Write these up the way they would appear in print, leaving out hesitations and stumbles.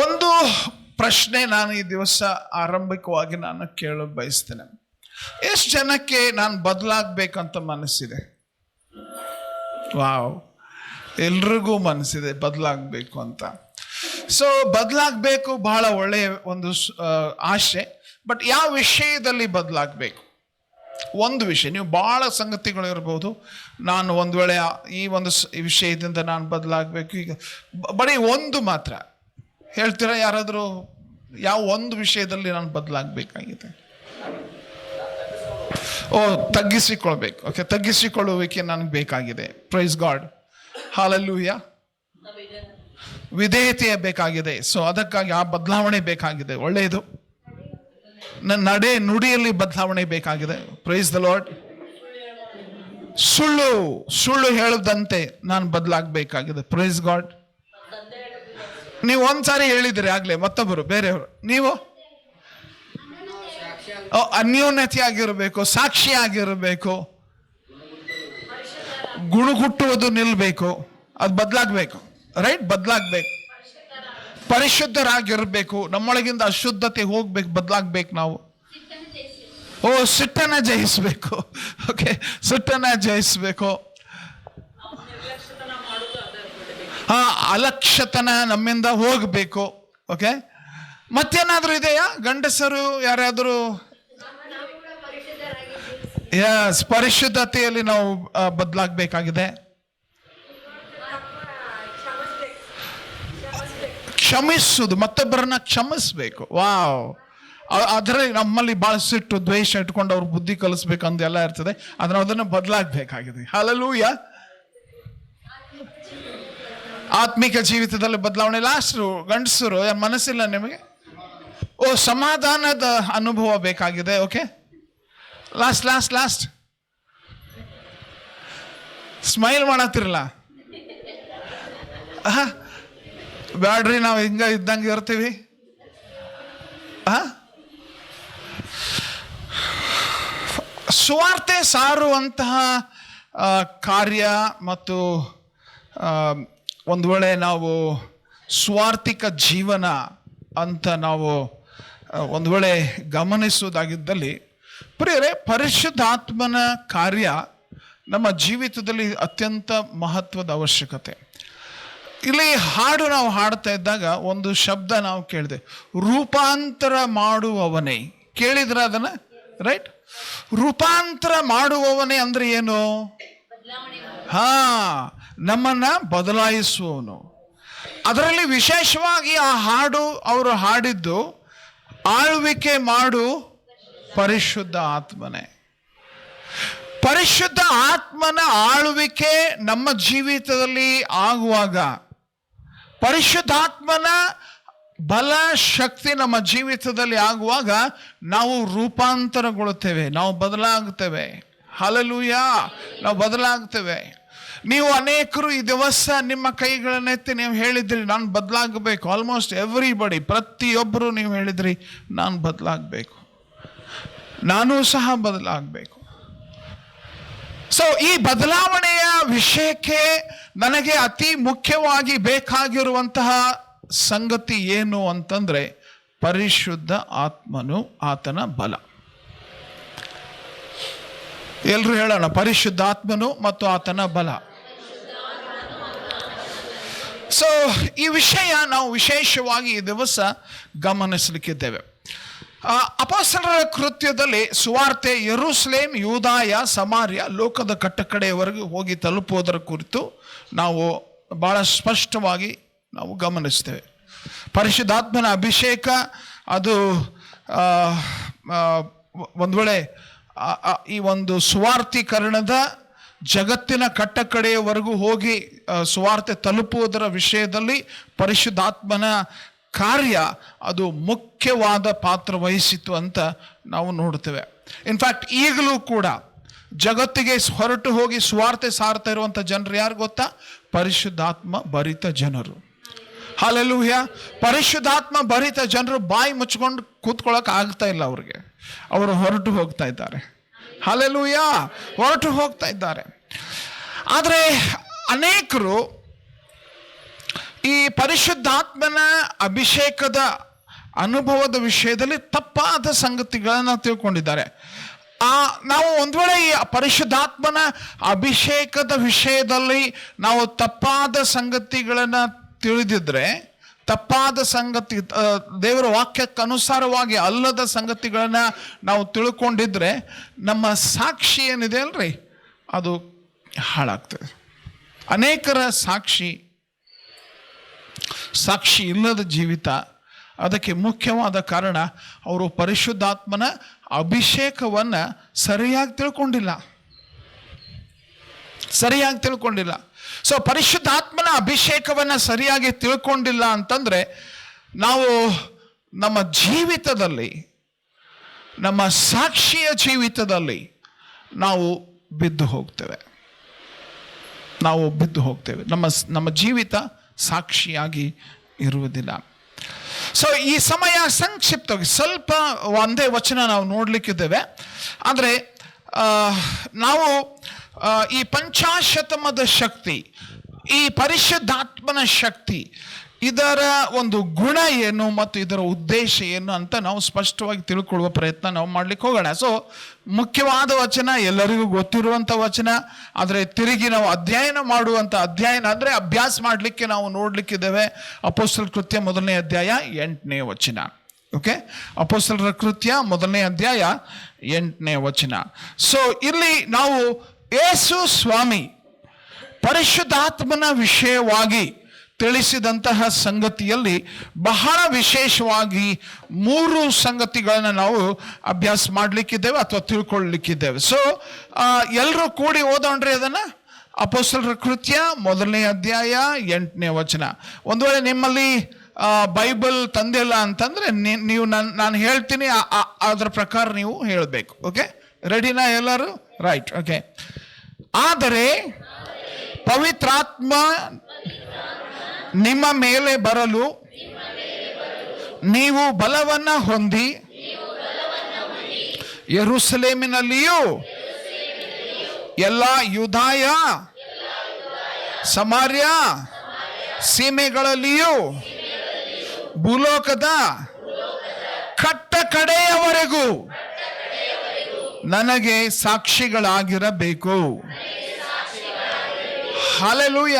ಒಂದು ಪ್ರಶ್ನೆ ನಾನು ಈ ದಿವಸ ಆರಂಭಿಕವಾಗಿ ನಾನು ಕೇಳಲು ಬಯಸ್ತೇನೆ. ಎಷ್ಟು ಜನಕ್ಕೆ ನಾನು ಬದಲಾಗಬೇಕಂತ ಮನಸ್ಸಿದೆ? ವಾವ್, ಎಲ್ರಿಗೂ ಮನಸ್ಸಿದೆ ಬದಲಾಗಬೇಕು ಅಂತ. ಸೊ ಬದಲಾಗಬೇಕು, ಬಹಳ ಒಳ್ಳೆಯ ಒಂದು ಆಶೆ. ಬಟ್ ಯಾವ ವಿಷಯದಲ್ಲಿ ಬದಲಾಗಬೇಕು? ಒಂದು ವಿಷಯ, ನೀವು ಭಾಳ ಸಂಗತಿಗಳು ಇರ್ಬೋದು. ನಾನು ಒಂದು ವೇಳೆ ಈ ಒಂದು ವಿಷಯದಿಂದ ನಾನು ಬದಲಾಗಬೇಕು, ಈಗ ಬರೀ ಒಂದು ಮಾತ್ರ ಹೇಳ್ತೀರಾ ಯಾರಾದರೂ? ಯಾವ ಒಂದು ವಿಷಯದಲ್ಲಿ ನಾನು ಬದಲಾಗಬೇಕಾಗಿದೆ? ತಗ್ಗಿಸಿಕೊಳ್ಬೇಕು. ಓಕೆ, ತಗ್ಗಿಸಿಕೊಳ್ಳುವಿಕೆ ನನಗೆ ಬೇಕಾಗಿದೆ. Praise God, hallelujah. ವಿಧೇಯತೆ ಬೇಕಾಗಿದೆ. ಸೊ ಅದಕ್ಕಾಗಿ ಆ ಬದಲಾವಣೆ ಬೇಕಾಗಿದೆ. ಒಳ್ಳೆಯದು. ನನ್ನ ನಡೆ ನುಡಿಯಲ್ಲಿ ಬದಲಾವಣೆ ಬೇಕಾಗಿದೆ. Praise the lord. ಸುಳ್ಳು ಹೇಳದಂತೆ ನಾನು ಬದಲಾಗಬೇಕಾಗಿದೆ. Praise God. ನೀವು ಒಂದ್ಸಾರಿ ಹೇಳಿದ್ರಿ ಆಗ್ಲೇ, ಮತ್ತೊಬ್ಬರು ಬೇರೆಯವರು, ನೀವು ಅನ್ಯೋನ್ಯತೆಯಾಗಿರಬೇಕು, ಸಾಕ್ಷಿಯಾಗಿರಬೇಕು, ಗುಣಗುಟ್ಟುವುದು ನಿಲ್ಬೇಕು. ಅದು ಬದಲಾಗಬೇಕು. ರೈಟ್, ಬದಲಾಗಬೇಕು. ಪರಿಶುದ್ಧರಾಗಿರ್ಬೇಕು. ನಮ್ಮೊಳಗಿಂದ ಅಶುದ್ಧತೆ ಹೋಗ್ಬೇಕು, ಬದಲಾಗಬೇಕು ನಾವು. ಸಿಟ್ಟನ್ನ ಜಯಿಸ್ಬೇಕು. ಓಕೆ, ಸಿಟ್ಟನ್ನ ಜಯಿಸ್ಬೇಕು. ಅಲಕ್ಷ್ಯತನ ನಮ್ಮಿಂದ ಹೋಗಬೇಕು. ಓಕೆ, ಮತ್ತೇನಾದ್ರೂ ಇದೆಯಾ? ಗಂಡಸರು ಯಾರಾದರೂ? ಯಸ್, ಪರಿಶುದ್ಧತೆಯಲ್ಲಿ ನಾವು ಬದಲಾಗಬೇಕಾಗಿದೆ. ಕ್ಷಮಿಸುವುದು, ಮತ್ತೊಬ್ಬರನ್ನ ಕ್ಷಮಿಸ್ಬೇಕು. ವಾವ್, ಅದರಲ್ಲಿ ನಮ್ಮಲ್ಲಿ ಭಾಳ ಸಿಟ್ಟು, ದ್ವೇಷ ಇಟ್ಕೊಂಡು ಅವ್ರ ಬುದ್ಧಿ ಕಲಿಸ್ಬೇಕಂದು ಎಲ್ಲ ಇರ್ತದೆ. ಅದನ್ನು ಬದಲಾಗಬೇಕಾಗಿದೆ. ಹಲ್ಲೆಲೂಯಾ. ಆತ್ಮಿಕ ಜೀವಿತದಲ್ಲಿ ಬದಲಾವಣೆ. ಲಾಸ್ಟರು ಗಂಡಸರು, ಮನಸ್ಸಿಲ್ಲ ನಿಮಗೆ? ಸಮಾಧಾನದ ಅನುಭವ ಬೇಕಾಗಿದೆ. ಓಕೆ, ಲಾಸ್ಟ್ ಸ್ಮೈಲ್ ಮಾಡತ್ತಿರಲ್ಲ. ಬ್ಯಾಡ್ರಿ, ನಾವು ಇದ್ದಂಗೆ ಇರ್ತೀವಿ. ಸುವಾರ್ತೆ ಸಾರುವಂತಹ ಕಾರ್ಯ ಮತ್ತು ಒಂದು ವೇಳೆ ನಾವು ಸ್ವಾರ್ಥಿಕ ಜೀವನ ಅಂತ ನಾವು ಒಂದು ವೇಳೆ ಗಮನಿಸುವುದಾಗಿದ್ದಲ್ಲಿ, ಪ್ರಿಯರೇ, ಪರಿಶುದ್ಧಾತ್ಮನ ಕಾರ್ಯ ನಮ್ಮ ಜೀವಿತದಲ್ಲಿ ಅತ್ಯಂತ ಮಹತ್ವದ ಅವಶ್ಯಕತೆ. ಇಲ್ಲಿ ಹಾಡು ನಾವು ಹಾಡ್ತಾ ಇದ್ದಾಗ ಒಂದು ಶಬ್ದ ನಾವು ಕೇಳಿದೆ, ರೂಪಾಂತರ ಮಾಡುವವನೇ. ಕೇಳಿದ್ರ ಅದನ್ನ? ರೈಟ್, ರೂಪಾಂತರ ಮಾಡುವವನೇ ಅಂದ್ರೆ ಏನು? ನಮ್ಮನ್ನ ಬದಲಾಯಿಸುವವನು. ಅದರಲ್ಲಿ ವಿಶೇಷವಾಗಿ ಆ ಹಾಡು ಅವರು ಹಾಡಿದ್ದು, ಆಳ್ವಿಕೆ ಮಾಡು ಪರಿಶುದ್ಧ ಆತ್ಮನೇ. ಪರಿಶುದ್ಧ ಆತ್ಮನ ಆಳ್ವಿಕೆ ನಮ್ಮ ಜೀವಿತದಲ್ಲಿ ಆಗುವಾಗ, ಪರಿಶುದ್ಧಾತ್ಮನ ಬಲ ಶಕ್ತಿ ನಮ್ಮ ಜೀವಿತದಲ್ಲಿ ಆಗುವಾಗ ನಾವು ರೂಪಾಂತರಗೊಳ್ಳುತ್ತೇವೆ, ನಾವು ಬದಲಾಗುತ್ತೇವೆ. ಹಲ್ಲೆಲೂಯಾ, ನಾವು ಬದಲಾಗುತ್ತೇವೆ. ನೀವು ಅನೇಕರು ಈ ದಿವಸ ನಿಮ್ಮ ಕೈಗಳನ್ನೆತ್ತಿ ನೀವು ಹೇಳಿದ್ರಿ, ನಾನು ಬದಲಾಗಬೇಕು. ಆಲ್ಮೋಸ್ಟ್ ಎವ್ರಿಬಡಿ, ಪ್ರತಿಯೊಬ್ಬರು ನೀವು ಹೇಳಿದ್ರಿ, ನಾನು ಬದಲಾಗಬೇಕು, ನಾನೂ ಸಹ ಬದಲಾಗಬೇಕು. ಸೊ ಈ ಬದಲಾವಣೆಯ ವಿಷಯಕ್ಕೆ ನನಗೆ ಅತಿ ಮುಖ್ಯವಾಗಿ ಬೇಕಾಗಿರುವಂತಹ ಸಂಗತಿ ಏನು ಅಂತಂದ್ರೆ, ಪರಿಶುದ್ಧ ಆತ್ಮನು, ಆತನ ಬಲ. ಎಲ್ರು ಹೇಳೋಣ, ಪರಿಶುದ್ಧ ಆತ್ಮನು ಮತ್ತು ಆತನ ಬಲ. ಸೊ ಈ ವಿಷಯ ನಾವು ವಿಶೇಷವಾಗಿ ಈ ದಿವಸ ಗಮನಿಸಲಿಕ್ಕಿದ್ದೇವೆ. ಅಪೊಸ್ತಲರ ಕೃತ್ಯದಲ್ಲಿ ಸುವಾರ್ತೆ ಯೆರೂಸಲೇಮ್, ಯೂದಾಯ, ಸಮಾರ್ಯ, ಲೋಕದ ಕಟ್ಟಕಡೆಯವರೆಗೂ ಹೋಗಿ ತಲುಪುವುದರ ಕುರಿತು ನಾವು ಬಹಳ ಸ್ಪಷ್ಟವಾಗಿ ನಾವು ಗಮನಿಸ್ತೇವೆ. ಪರಿಶುದ್ಧಾತ್ಮನ ಅಭಿಷೇಕ ಅದು ಒಂದು ವೇಳೆ ಈ ಒಂದು ಸುವಾರ್ಥೀಕರಣದ ಜಗತ್ತಿನ ಕಟ್ಟಕಡೆಯವರೆಗೂ ಹೋಗಿ ಸುವಾರ್ತೆ ತಲುಪುವುದರ ವಿಷಯದಲ್ಲಿ ಪರಿಶುದ್ಧಾತ್ಮನ ಕಾರ್ಯ ಅದು ಮುಖ್ಯವಾದ ಪಾತ್ರ ವಹಿಸಿತು ಅಂತ ನಾವು ನೋಡ್ತೇವೆ. ಇನ್ಫ್ಯಾಕ್ಟ್ ಈಗಲೂ ಕೂಡ ಜಗತ್ತಿಗೆ ಹೊರಟು ಹೋಗಿ ಸುವಾರ್ತೆ ಸಾರ್ತಾ ಇರುವಂಥ ಜನರು ಯಾರು ಗೊತ್ತಾ? ಪರಿಶುದ್ಧಾತ್ಮ ಭರಿತ ಜನರು. ಹಲ್ಲೆಲೂಯಾ. ಪರಿಶುದ್ಧಾತ್ಮ ಭರಿತ ಜನರು ಬಾಯಿ ಮುಚ್ಕೊಂಡು ಕೂತ್ಕೊಳ್ಳೋಕೆ ಆಗ್ತಾ ಇಲ್ಲ ಅವ್ರಿಗೆ. ಅವರು ಹೊರಟು ಹೋಗ್ತಾ ಇದ್ದಾರೆ. ಹಲ್ಲೆಲೂಯಾ, ಹೊರಟು ಹೋಗ್ತಾ ಇದ್ದಾರೆ. ಆದರೆ ಅನೇಕರು ಈ ಪರಿಶುದ್ಧಾತ್ಮನ ಅಭಿಷೇಕದ ಅನುಭವದ ವಿಷಯದಲ್ಲಿ ತಪ್ಪಾದ ಸಂಗತಿಗಳನ್ನು ತಿಳ್ಕೊಂಡಿದ್ದಾರೆ. ನಾವು ಒಂದು ವೇಳೆ ಈ ಪರಿಶುದ್ಧಾತ್ಮನ ಅಭಿಷೇಕದ ವಿಷಯದಲ್ಲಿ ನಾವು ತಪ್ಪಾದ ಸಂಗತಿಗಳನ್ನು ತಿಳಿದಿದ್ರೆ, ತಪ್ಪಾದ ಸಂಗತಿ, ದೇವರ ವಾಕ್ಯಕ್ಕೆ ಅನುಸಾರವಾಗಿ ಅಲ್ಲದ ಸಂಗತಿಗಳನ್ನು ನಾವು ತಿಳ್ಕೊಂಡಿದ್ರೆ, ನಮ್ಮ ಸಾಕ್ಷಿ ಏನಿದೆ ಅಲ್ರಿ ಅದು ಹಾಳಾಗ್ತದೆ. ಅನೇಕರ ಸಾಕ್ಷಿ ಇಲ್ಲದ ಜೀವಿತ. ಅದಕ್ಕೆ ಮುಖ್ಯವಾದ ಕಾರಣ ಅವರು ಪರಿಶುದ್ಧಾತ್ಮನ ಅಭಿಷೇಕವನ್ನು ಸರಿಯಾಗಿ ತಿಳ್ಕೊಂಡಿಲ್ಲ. ಸೊ ಪರಿಶುದ್ಧಾತ್ಮನ ಅಭಿಷೇಕವನ್ನು ಸರಿಯಾಗಿ ತಿಳ್ಕೊಂಡಿಲ್ಲ ಅಂತಂದರೆ ನಾವು ನಮ್ಮ ಜೀವಿತದಲ್ಲಿ, ನಮ್ಮ ಸಾಕ್ಷಿಯ ಜೀವಿತದಲ್ಲಿ ನಾವು ಬಿದ್ದು ಹೋಗ್ತೇವೆ. ನಮ್ಮ ಜೀವಿತ ಸಾಕ್ಷಿಯಾಗಿ ಇರುವುದಿಲ್ಲ. ಸೊ ಈ ಸಮಯ ಸಂಕ್ಷಿಪ್ತವಾಗಿ ಸ್ವಲ್ಪ ಒಂದೇ ವಚನ ನಾವು ನೋಡಲಿಕ್ಕಿದ್ದೇವೆ. ಅಂದರೆ ನಾವು ಈ ಪಂಚಾಶತಮದ ಶಕ್ತಿ, ಈ ಪರಿಶುದ್ಧಾತ್ಮನ ಶಕ್ತಿ, ಇದರ ಒಂದು ಗುಣ ಏನು ಮತ್ತು ಇದರ ಉದ್ದೇಶ ಏನು ಅಂತ ನಾವು ಸ್ಪಷ್ಟವಾಗಿ ತಿಳ್ಕೊಳ್ಳುವ ಪ್ರಯತ್ನ ನಾವು ಮಾಡ್ಲಿಕ್ಕೆ ಹೋಗೋಣ. ಸೊ ಮುಖ್ಯವಾದ ವಚನ, ಎಲ್ಲರಿಗೂ ಗೊತ್ತಿರುವಂಥ ವಚನ, ಆದರೆ ತಿರುಗಿ ನಾವು ಅಧ್ಯಯನ ಅಂದರೆ ಅಭ್ಯಾಸ ಮಾಡಲಿಕ್ಕೆ ನಾವು ನೋಡಲಿಕ್ಕಿದ್ದೇವೆ. ಅಪೊಸ್ತಲರ ಕೃತ್ಯ 1ನೇ ಅಧ್ಯಾಯ 8ನೇ ವಚನ. ಓಕೆ, ಅಪೊಸ್ತಲರ ಕೃತ್ಯ 1ನೇ ಅಧ್ಯಾಯ 8ನೇ ವಚನ. ಸೊ ಇಲ್ಲಿ ನಾವು ಯೇಸು ಸ್ವಾಮಿ ಪರಿಶುದ್ಧಾತ್ಮನ ವಿಷಯವಾಗಿ ತಿಳಿಸಿದಂತಹ ಸಂಗತಿಯಲ್ಲಿ ಬಹಳ ವಿಶೇಷವಾಗಿ 3 ಸಂಗತಿಗಳನ್ನು ನಾವು ಅಭ್ಯಾಸ ಮಾಡಲಿಕ್ಕಿದ್ದೇವೆ ಅಥವಾ ತಿಳ್ಕೊಳ್ಳಲಿಕ್ಕಿದ್ದೇವೆ. ಸೊ ಎಲ್ಲರೂ ಕೂಡಿ ಓದೋಣ್ರಿ ಅದನ್ನು. ಅಪೊಸ್ತಲರ ಕೃತ್ಯ 1ನೇ ಅಧ್ಯಾಯ 8ನೇ ವಚನ. ಒಂದು ವೇಳೆ ನಿಮ್ಮಲ್ಲಿ ಬೈಬಲ್ ತಂದಿಲ್ಲ ಅಂತಂದರೆ ನೀವು ನಾನು ಹೇಳ್ತೀನಿ, ಅದರ ಪ್ರಕಾರ ನೀವು ಹೇಳಬೇಕು. ಓಕೆ, ರೆಡಿನಾ ಎಲ್ಲರೂ? Right, okay. ಆದರೆ ಪವಿತ್ರಾತ್ಮ ನಿಮ್ಮ ಮೇಲೆ ಬರಲು ನೀವು ಬಲವನ್ನು ಹೊಂದಿ ಯೆರೂಸಲೇಮಿನಲ್ಲಿಯೂ ಎಲ್ಲ ಯೂದಾಯ ಸಮಾರ್ಯ ಸೀಮೆಗಳಲ್ಲಿಯೂ ಭೂಲೋಕದ ಕಟ್ಟ ಕಡೆಯವರೆಗೂ ನನಗೆ ಸಾಕ್ಷಿಗಳಾಗಿರಬೇಕು. ಹಲ್ಲೆಲೂಯ.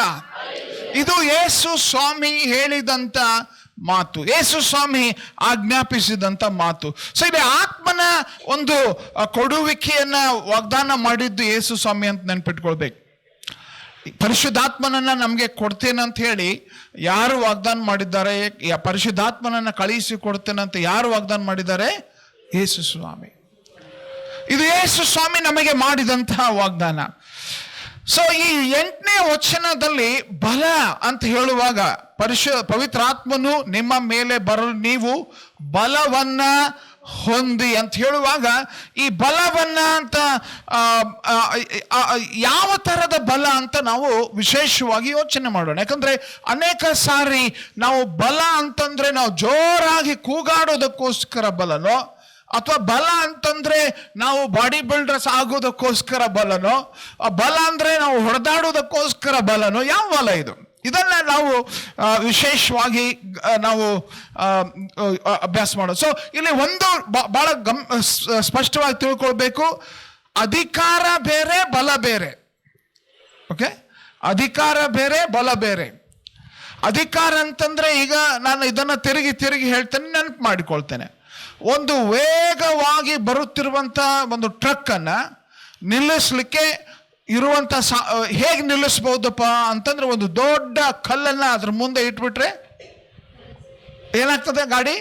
ಇದು ಯೇಸು ಸ್ವಾಮಿ ಹೇಳಿದಂಥ ಮಾತು, ಯೇಸು ಸ್ವಾಮಿ ಆಜ್ಞಾಪಿಸಿದಂಥ ಮಾತು. ಸೊ ಇಲ್ಲಿ ಆತ್ಮನ ಒಂದು ಕೊಡುವಿಕೆಯನ್ನು ವಾಗ್ದಾನ ಮಾಡಿದ್ದು ಯೇಸು ಸ್ವಾಮಿ ಅಂತ ನೆನ್ಪಿಟ್ಕೊಳ್ಬೇಕು. ಪರಿಶುದ್ಧಾತ್ಮನನ್ನು ನಮಗೆ ಕೊಡ್ತೇನೆ ಅಂತ ಹೇಳಿ ಯಾರು ವಾಗ್ದಾನ ಮಾಡಿದ್ದಾರೆ? ಪರಿಶುದ್ಧಾತ್ಮನನ್ನು ಕಳುಹಿಸಿ ಕೊಡ್ತೇನೆ ಅಂತ ಯಾರು ವಾಗ್ದಾನ ಮಾಡಿದ್ದಾರೆ? ಯೇಸು ಸ್ವಾಮಿ. ಇದು ಯೇಸು ಸ್ವಾಮಿ ನಮಗೆ ಮಾಡಿದಂತಹ ವಾಗ್ದಾನ. ಸೊ ಈ 8ನೇ ವಚನದಲ್ಲಿ ಬಲ ಅಂತ ಹೇಳುವಾಗ, ಪವಿತ್ರಾತ್ಮನು ನಿಮ್ಮ ಮೇಲೆ ಬರಲು ನೀವು ಬಲವನ್ನ ಹೊಂದಿ ಅಂತ ಹೇಳುವಾಗ, ಈ ಬಲವನ್ನ ಅಂತ ಯಾವ ಥರದ ಬಲ ಅಂತ ನಾವು ವಿಶೇಷವಾಗಿ ಯೋಚನೆ ಮಾಡೋಣ. ಯಾಕಂದ್ರೆ ಅನೇಕ ಸಾರಿ ನಾವು ಬಲ ಅಂತಂದ್ರೆ ನಾವು ಜೋರಾಗಿ ಕೂಗಾಡೋದಕ್ಕೋಸ್ಕರ ಬಲನೋ, ಅಥವಾ ಬಲ ಅಂತಂದ್ರೆ ನಾವು ಬಾಡಿ ಬಿಲ್ಡರ್ಸ್ ಆಗೋದಕ್ಕೋಸ್ಕರ ಬಲನೋ, ಬಲ ಅಂದ್ರೆ ನಾವು ಹೊಡೆದಾಡೋದಕ್ಕೋಸ್ಕರ ಬಲನೋ, ಯಾವ ಬಲ ಇದು? ಇದನ್ನ ನಾವು ವಿಶೇಷವಾಗಿ ನಾವು ಅಭ್ಯಾಸ ಮಾಡೋದು. ಸೊ ಇಲ್ಲಿ ಒಂದು ಬಹಳ ಸ್ಪಷ್ಟವಾಗಿ ತಿಳ್ಕೊಳ್ಬೇಕು, ಅಧಿಕಾರ ಬೇರೆ ಬಲ ಬೇರೆ. ಓಕೆ, ಅಧಿಕಾರ ಬೇರೆ ಬಲ ಬೇರೆ. ಅಧಿಕಾರ ಅಂತಂದ್ರೆ, ಈಗ ನಾನು ಇದನ್ನ ತಿರುಗಿ ಹೇಳ್ತೇನೆ, ನೆನಪು ಮಾಡಿಕೊಳ್ತೇನೆ. ಒಂದು ವೇಗವಾಗಿ ಬರುತ್ತಿರುವಂಥ ಒಂದು ಟ್ರಕ್ಕನ್ನು ನಿಲ್ಲಿಸಲಿಕ್ಕೆ ಇರುವಂಥ ಹೇಗೆ ನಿಲ್ಲಿಸ್ಬಹುದಪ್ಪ ಅಂತಂದ್ರೆ, ಒಂದು ದೊಡ್ಡ ಕಲ್ಲನ್ನು ಅದ್ರ ಮುಂದೆ ಇಟ್ಬಿಟ್ರೆ ಏನಾಗ್ತದೆ? ಗಾಡಿ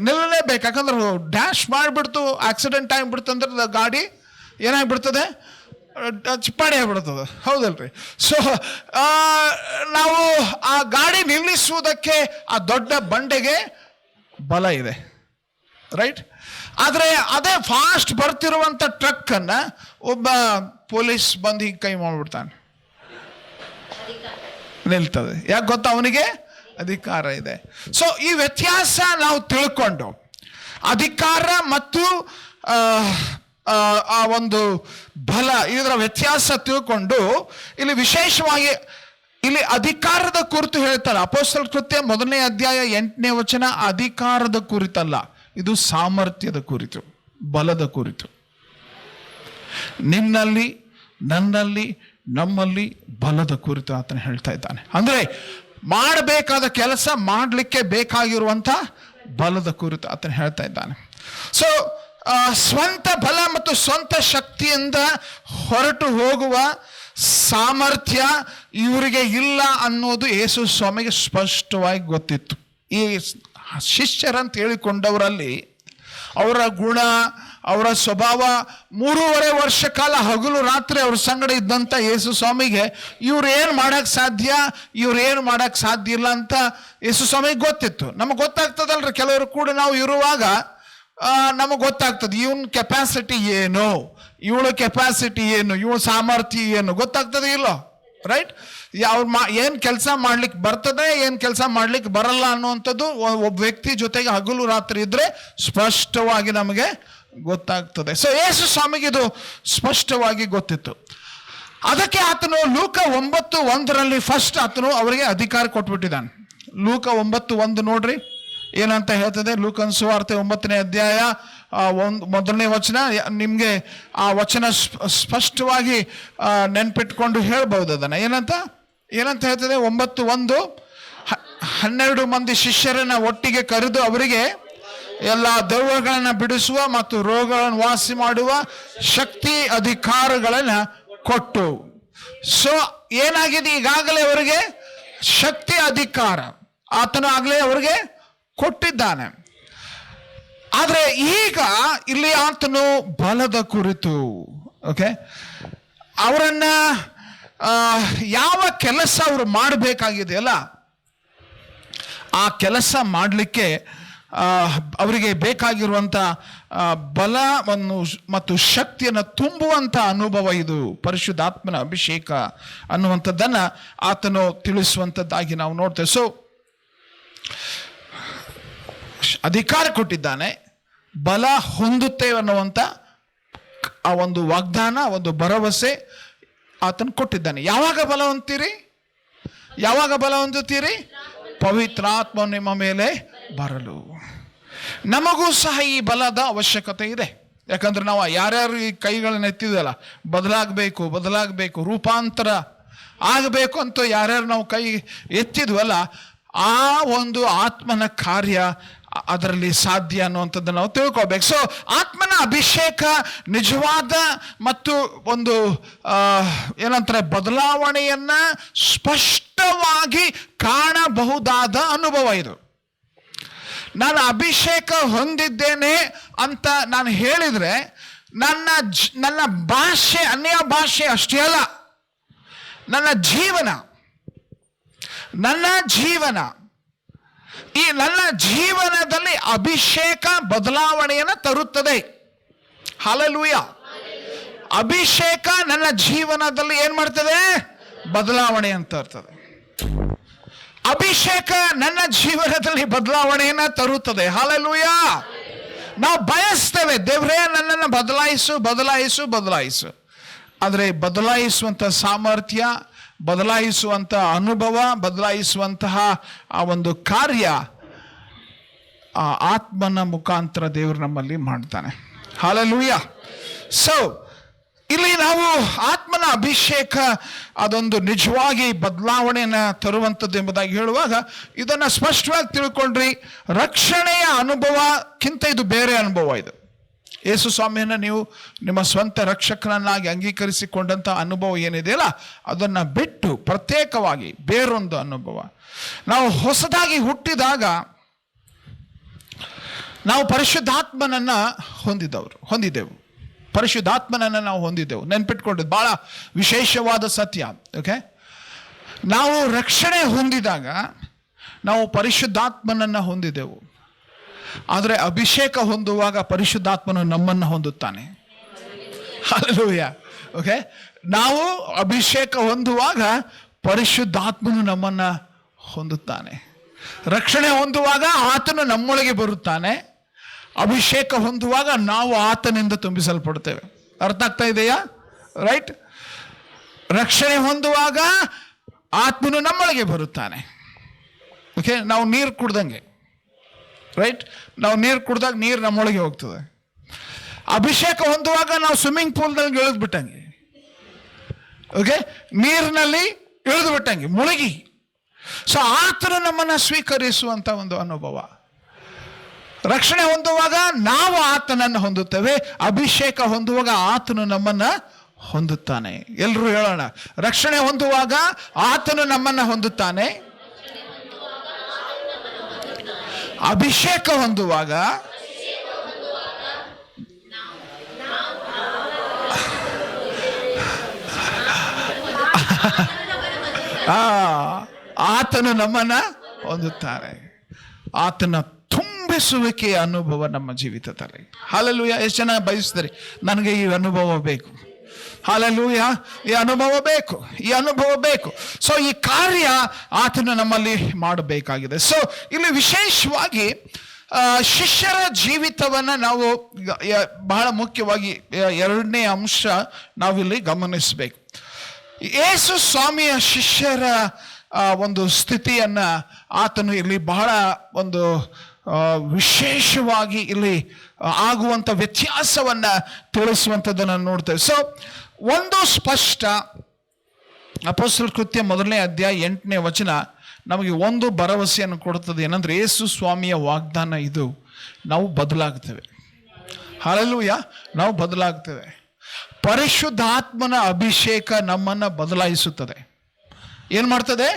ನಿಲ್ಲಲೇಬೇಕು. ಯಾಕಂದ್ರೆ ಡ್ಯಾಶ್ ಮಾಡಿಬಿಡ್ತು, ಆಕ್ಸಿಡೆಂಟ್ ಆಗಿಬಿಡ್ತು ಅಂದ್ರೆ ಗಾಡಿ ಏನಾಗ್ಬಿಡ್ತದೆ? ಚಿಪ್ಪಾಡಿ ಆಗ್ಬಿಡ್ತದೆ, ಹೌದಲ್ರಿ? ಸೊ ನಾವು ಆ ಗಾಡಿ ನಿಲ್ಲಿಸುವುದಕ್ಕೆ ಆ ದೊಡ್ಡ ಬಂಡೆಗೆ ಬಲ ಇದೆ, ರೈಟ್? ಆದರೆ ಅದೇ ಫಾಸ್ಟ್ ಬರ್ತಿರುವಂಥ ಟ್ರಕ್ಕನ್ನು ಒಬ್ಬ ಪೊಲೀಸ್ ಬಂದು ಹೀಗೆ ಕೈ ಮಾಡಿಬಿಡ್ತಾನೆ, ನಿಲ್ತದೆ. ಯಾಕೆ ಗೊತ್ತಾ? ಅವನಿಗೆ ಅಧಿಕಾರ ಇದೆ. ಸೊ ಈ ವ್ಯತ್ಯಾಸ ನಾವು ತಿಳ್ಕೊಂಡು, ಅಧಿಕಾರ ಮತ್ತು ಆ ಒಂದು ಬಲ, ಇದರ ವ್ಯತ್ಯಾಸ ತಿಳ್ಕೊಂಡು, ಇಲ್ಲಿ ವಿಶೇಷವಾಗಿ ಇಲ್ಲಿ ಅಧಿಕಾರದ ಕುರಿತು ಹೇಳ್ತಾರೆ. ಅಪೊಸ್ತಲರ ಕೃತ್ಯ 1ನೇ ಅಧ್ಯಾಯ 8ನೇ ವಚನ ಅಧಿಕಾರದ ಕುರಿತಲ್ಲ, ಇದು ಸಾಮರ್ಥ್ಯದ ಕುರಿತು, ಬಲದ ಕುರಿತು. ನಿನ್ನಲ್ಲಿ, ನನ್ನಲ್ಲಿ, ನಮ್ಮಲ್ಲಿ ಬಲದ ಕುರಿತು ಆತನ ಹೇಳ್ತಾ ಇದ್ದಾನೆ. ಅಂದ್ರೆ ಮಾಡಬೇಕಾದ ಕೆಲಸ ಮಾಡಲಿಕ್ಕೆ ಬೇಕಾಗಿರುವಂತ ಬಲದ ಕುರಿತು ಆತನ ಹೇಳ್ತಾ ಇದ್ದಾನೆ. ಸೊ ಸ್ವಂತ ಬಲ ಮತ್ತು ಸ್ವಂತ ಶಕ್ತಿಯಿಂದ ಹೊರಟು ಹೋಗುವ ಸಾಮರ್ಥ್ಯ ಇವರಿಗೆ ಇಲ್ಲ ಅನ್ನೋದು ಯೇಸು ಸ್ವಾಮಿಗೆ ಸ್ಪಷ್ಟವಾಗಿ ಗೊತ್ತಿತ್ತು. ಈ ಶಿಷ್ಯರಂತ ಹೇಳಿಕೊಂಡವರಲ್ಲಿ ಅವರ ಗುಣ, ಅವರ ಸ್ವಭಾವ, 3.5 ವರ್ಷ ಕಾಲ ಹಗಲು ರಾತ್ರಿ ಅವ್ರ ಸಂಗಡ ಇದ್ದಂಥ ಯೇಸು ಸ್ವಾಮಿಗೆ ಇವ್ರು ಏನು ಮಾಡಕ್ಕೆ ಸಾಧ್ಯ, ಇವ್ರು ಏನು ಮಾಡಕ್ಕೆ ಸಾಧ್ಯ ಇಲ್ಲ ಅಂತ ಯೇಸು ಸ್ವಾಮಿಗೆ ಗೊತ್ತಿತ್ತು. ನಮಗೆ ಗೊತ್ತಾಗ್ತದಲ್ರಿ, ಕೆಲವರು ಕೂಡ ನಾವು ಇರುವಾಗ ನಮಗೆ ಗೊತ್ತಾಗ್ತದೆ ಇವನ್ ಕೆಪಾಸಿಟಿ ಏನು, ಇವಳ ಕೆಪಾಸಿಟಿ ಏನು, ಇವಳ ಸಾಮರ್ಥ್ಯ ಏನು ಗೊತ್ತಾಗ್ತದೆ ಇಲ್ಲೋ, ರೈಟ್? ಏನು ಕೆಲಸ ಮಾಡ್ಲಿಕ್ಕೆ ಬರ್ತದೆ, ಏನು ಕೆಲಸ ಮಾಡ್ಲಿಕ್ಕೆ ಬರಲ್ಲ ಅನ್ನುವಂಥದ್ದು ಒಬ್ಬ ವ್ಯಕ್ತಿ ಜೊತೆಗೆ ಹಗಲು ರಾತ್ರಿ ಇದ್ರೆ ಸ್ಪಷ್ಟವಾಗಿ ನಮಗೆ ಗೊತ್ತಾಗ್ತದೆ. ಸೊ ಯೇಸು ಸ್ವಾಮಿಗೆ ಇದು ಸ್ಪಷ್ಟವಾಗಿ ಗೊತ್ತಿತ್ತು. ಅದಕ್ಕೆ ಆತನು ಲೂಕ 9:1 ಫಸ್ಟ್ ಆತನು ಅವರಿಗೆ ಅಧಿಕಾರ ಕೊಟ್ಬಿಟ್ಟಿದ್ದಾನೆ. ಲೂಕ 9:1 ನೋಡ್ರಿ ಏನಂತ ಹೇಳ್ತದೆ. ಲೂಕನ ಸುವಾರ್ತೆ 9ನೇ ಅಧ್ಯಾಯ 1ನೇ ವಚನ. ನಿಮಗೆ ಆ ವಚನ ಸ್ಪಷ್ಟವಾಗಿ ನೆನ್ಪಿಟ್ಕೊಂಡು ಹೇಳ್ಬಹುದು ಅದನ್ನ. ಏನಂತ ಹೇಳ್ತದೆ 9:1, 12 ಮಂದಿ ಶಿಷ್ಯರನ್ನ ಒಟ್ಟಿಗೆ ಕರೆದು ಅವರಿಗೆ ಎಲ್ಲ ದೆವ್ವಗಳನ್ನ ಬಿಡಿಸುವ ಮತ್ತು ರೋಗಗಳನ್ನು ವಾಸಿ ಮಾಡುವ ಶಕ್ತಿ ಅಧಿಕಾರಗಳನ್ನ ಕೊಟ್ಟು. ಸೊ ಏನಾಗಿದೆ, ಈಗಾಗಲೇ ಅವರಿಗೆ ಶಕ್ತಿ ಅಧಿಕಾರ ಆತನು ಆಗಲೇ ಅವರಿಗೆ ಕೊಟ್ಟಿದ್ದಾನೆ. ಆದ್ರೆ ಈಗ ಇಲ್ಲಿ ಆತನು ಬಲದ ಕುರಿತು, ಓಕೆ, ಅವರನ್ನ ಯಾವ ಕೆಲಸ ಅವರು ಮಾಡಬೇಕಾಗಿದೆಯಲ್ಲ ಆ ಕೆಲಸ ಮಾಡಲಿಕ್ಕೆ ಅವರಿಗೆ ಬೇಕಾಗಿರುವಂಥ ಬಲವನ್ನು ಮತ್ತು ಶಕ್ತಿಯನ್ನು ತುಂಬುವಂಥ ಅನುಭವ ಇದು ಪರಿಶುದ್ಧಾತ್ಮನ ಅಭಿಷೇಕ ಅನ್ನುವಂಥದ್ದನ್ನು ಆತನು ತಿಳಿಸುವಂಥದ್ದಾಗಿ ನಾವು ನೋಡ್ತೇವೆ. ಸೊ ಅಧಿಕಾರ ಕೊಟ್ಟಿದ್ದಾನೆ, ಬಲ ಹೊಂದುತ್ತೇವೆ ಅನ್ನುವಂಥ ಆ ಒಂದು ವಾಗ್ದಾನ, ಒಂದು ಭರವಸೆ ಆತನು ಕೊಟ್ಟಿದ್ದಾನೆ. ಯಾವಾಗ ಬಲ ಹೊಂದ್ತೀರಿ? ಯಾವಾಗ ಬಲ ಹೊಂದುತ್ತೀರಿ? ಪವಿತ್ರಾತ್ಮ ನಿಮ್ಮ ಮೇಲೆ ಬರಲು. ನಮಗೂ ಸಹ ಈ ಬಲದ ಅವಶ್ಯಕತೆ ಇದೆ. ಯಾಕಂದ್ರೆ ನಾವು ಯಾರ್ಯಾರು ಈ ಕೈಗಳನ್ನ ಎತ್ತಿದಲ್ಲ, ಬದಲಾಗಬೇಕು, ರೂಪಾಂತರ ಆಗಬೇಕು ಅಂತ ಯಾರ್ಯಾರು ನಾವು ಕೈ ಎತ್ತಿದ್ವಲ್ಲ, ಆ ಒಂದು ಆತ್ಮನ ಕಾರ್ಯ ಅದರಲ್ಲಿ ಸಾಧ್ಯ ಅನ್ನುವಂಥದ್ದನ್ನು ನಾವು ತಿಳ್ಕೊಬೇಕು. ಸೊ ಆತ್ಮನ ಅಭಿಷೇಕ ನಿಜವಾದ ಮತ್ತು ಒಂದು ಏನಂತಾರೆ ಬದಲಾವಣೆಯನ್ನ ಸ್ಪಷ್ಟವಾಗಿ ಕಾಣಬಹುದಾದ ಅನುಭವ ಇದು. ನಾನು ಅಭಿಷೇಕ ಹೊಂದಿದ್ದೇನೆ ಅಂತ ನಾನು ಹೇಳಿದ್ರೆ ನನ್ನ ಭಾಷೆ, ಅನ್ಯ ಭಾಷೆ ಅಷ್ಟೇ ಅಲ್ಲ, ನನ್ನ ಜೀವನ ಈ ನನ್ನ ಜೀವನದಲ್ಲಿ ಅಭಿಷೇಕ ಬದಲಾವಣೆಯನ್ನು ತರುತ್ತದೆ. ಹಲ್ಲೆಲೂಯ. ಅಭಿಷೇಕ ನನ್ನ ಜೀವನದಲ್ಲಿ ಏನ್ ಮಾಡ್ತದೆ? ಬದಲಾವಣೆ ಅಂತ ಇರ್ತದೆ. ಅಭಿಷೇಕ ನನ್ನ ಜೀವನದಲ್ಲಿ ಬದಲಾವಣೆಯನ್ನ ತರುತ್ತದೆ. ಹಲ್ಲೆಲೂಯ. ನಾವು ಬಯಸ್ತೇವೆ, ದೇವರೇ ನನ್ನನ್ನು ಬದಲಾಯಿಸು. ಆದರೆ ಬದಲಾಯಿಸುವಂಥ ಸಾಮರ್ಥ್ಯ, ಬದಲಾಯಿಸುವಂಥ ಅನುಭವ, ಬದಲಾಯಿಸುವಂತಹ ಆ ಒಂದು ಕಾರ್ಯ ಆ ಆತ್ಮನ ಮುಖಾಂತರ ದೇವರು ನಮ್ಮಲ್ಲಿ ಮಾಡ್ತಾನೆ. ಹಲ್ಲೆಲೂಯ. ಸೊ ಇಲ್ಲಿ ನಾವು ಆತ್ಮನ ಅಭಿಷೇಕ ಅದೊಂದು ನಿಜವಾಗಿ ಬದಲಾವಣೆಯನ್ನು ತರುವಂಥದ್ದು ಎಂಬುದಾಗಿ ಹೇಳುವಾಗ ಇದನ್ನು ಸ್ಪಷ್ಟವಾಗಿ ತಿಳ್ಕೊಂಡ್ರಿ. ರಕ್ಷಣೆಯ ಅನುಭವಕ್ಕಿಂತ ಇದು ಬೇರೆ ಅನುಭವ. ಇದು ಯೇಸು ಸ್ವಾಮಿಯನ್ನು ನೀವು ನಿಮ್ಮ ಸ್ವಂತ ರಕ್ಷಕನನ್ನಾಗಿ ಅಂಗೀಕರಿಸಿಕೊಂಡಂಥ ಅನುಭವ ಏನಿದೆಯಲ್ಲ, ಅದನ್ನು ಬಿಟ್ಟು ಪ್ರತ್ಯೇಕವಾಗಿ ಬೇರೊಂದು ಅನುಭವ. ನಾವು ಹೊಸದಾಗಿ ಹುಟ್ಟಿದಾಗ ನಾವು ಪರಿಶುದ್ಧಾತ್ಮನನ್ನು ಹೊಂದಿದ್ದೆವು. ಪರಿಶುದ್ಧಾತ್ಮನನ್ನು ನಾವು ಹೊಂದಿದ್ದೆವು. ನೆನ್ಪಿಟ್ಕೊಂಡಿದ್ದು ಬಹಳ ವಿಶೇಷವಾದ ಸತ್ಯ. ಓಕೆ, ನಾವು ರಕ್ಷಣೆ ಹೊಂದಿದಾಗ ನಾವು ಪರಿಶುದ್ಧಾತ್ಮನನ್ನು ಹೊಂದಿದ್ದೆವು. ಆದರೆ ಅಭಿಷೇಕ ಹೊಂದುವಾಗ ಪರಿಶುದ್ಧಾತ್ಮನು ನಮ್ಮನ್ನು ಹೊಂದುತ್ತಾನೆ. ಹಲ್ಲೆಲೂಯ. ಓಕೆ, ನಾವು ಅಭಿಷೇಕ ಹೊಂದುವಾಗ ಪರಿಶುದ್ಧಾತ್ಮನು ನಮ್ಮನ್ನು ಹೊಂದುತ್ತಾನೆ. ರಕ್ಷಣೆ ಹೊಂದುವಾಗ ಆತನು ನಮ್ಮೊಳಗೆ ಬರುತ್ತಾನೆ. ಅಭಿಷೇಕ ಹೊಂದುವಾಗ ನಾವು ಆತನಿಂದ ತುಂಬಿಸಲ್ಪಡ್ತೇವೆ. ಅರ್ಥ ಆಗ್ತಾ ಇದೆಯಾ? ರೈಟ್. ರಕ್ಷಣೆ ಹೊಂದುವಾಗ ಆತ್ಮನು ನಮ್ಮೊಳಗೆ ಬರುತ್ತಾನೆ. ಓಕೆ, ನಾವು ನೀರು ಕುಡ್ದಂಗೆ, ರೈಟ್? ನಾವು ನೀರು ಕುಡ್ದಾಗ ನೀರು ನಮ್ಮೊಳಗೆ ಹೋಗ್ತದೆ. ಅಭಿಷೇಕ ಹೊಂದುವಾಗ ನಾವು ಸ್ವಿಮ್ಮಿಂಗ್ ಪೂಲ್ದಲ್ಲಿ ಇಳಿದು ಬಿಟ್ಟಂಗೆ, ಓಕೆ, ನೀರಿನಲ್ಲಿ ಇಳಿದು ಬಿಟ್ಟಂಗೆ, ಮುಳುಗಿ. ಸೊ ಆತನು ನಮ್ಮನ್ನು ಸ್ವೀಕರಿಸುವಂತ ಒಂದು ಅನುಭವ. ರಕ್ಷಣೆ ಹೊಂದುವಾಗ ನಾವು ಆತನನ್ನು ಹೊಂದುತ್ತೇವೆ, ಅಭಿಷೇಕ ಹೊಂದುವಾಗ ಆತನು ನಮ್ಮನ್ನ ಹೊಂದುತ್ತಾನೆ. ಎಲ್ಲರೂ ಹೇಳೋಣ, ರಕ್ಷಣೆ ಹೊಂದುವಾಗ ಆತನು ನಮ್ಮನ್ನ ಹೊಂದುತ್ತಾನೆ, ಅಭಿಷೇಕ ಹೊಂದುವಾಗ ಆತನು ನಮ್ಮನ್ನ ಹೊಂದುತ್ತಾನೆ. ಆತನ ತುಂಬಿಸುವಿಕೆಯ ಅನುಭವ ನಮ್ಮ ಜೀವಿತದಲ್ಲಿ. ಹಲ್ಲೆಲೂಯಾ. ಎಷ್ಟು ಜನ ಬಯಸ್ತಾರೆ, ನನಗೆ ಈ ಅನುಭವ ಬೇಕು, ಹಲ್ಲೆಲೂಯಾ, ಈ ಅನುಭವ ಬೇಕು, ಈ ಅನುಭವ ಬೇಕು. ಸೊ ಈ ಕಾರ್ಯ ಆತನು ನಮ್ಮಲ್ಲಿ ಮಾಡಬೇಕಾಗಿದೆ. ಸೊ ಇಲ್ಲಿ ವಿಶೇಷವಾಗಿ ಶಿಷ್ಯರ ಜೀವಿತವನ್ನ ನಾವು ಬಹಳ ಮುಖ್ಯವಾಗಿ ಎರಡನೇ ಅಂಶ ನಾವಿಲ್ಲಿ ಗಮನಿಸಬೇಕು. ಯೇಸು ಸ್ವಾಮಿಯ ಶಿಷ್ಯರ ಒಂದು ಸ್ಥಿತಿಯನ್ನ ಆತನು ಇಲ್ಲಿ ಬಹಳ ಒಂದು ವಿಶೇಷವಾಗಿ ಇಲ್ಲಿ ಆಗುವಂತ ವ್ಯತ್ಯಾಸವನ್ನ ತಿಳಿಸುವಂಥದ್ದನ್ನು ನೋಡ್ತೇವೆ. ಸೊ ಒಂದು ಸ್ಪಷ್ಟ, ಅಪೊಸ್ತಲರ ಕೃತ್ಯ 1ನೇ ಅಧ್ಯಾಯ 8ನೇ ವಚನ ನಮಗೆ ಒಂದು ಭರವಸೆಯನ್ನು ಕೊಡುತ್ತದೆ. ಏನಂದ್ರೆ, ಯೇಸು ಸ್ವಾಮಿಯ ವಾಗ್ದಾನ ಇದು, ನಾವು ಬದಲಾಗ್ತೇವೆ. ಹಲ್ಲೆಲೂಯಾ, ನಾವು ಬದಲಾಗ್ತೇವೆ. ಪರಿಶುದ್ಧಾತ್ಮನ ಅಭಿಷೇಕ ನಮ್ಮನ್ನ ಬದಲಾಯಿಸುತ್ತದೆ. ಏನ್ ಮಾಡ್ತದೆ?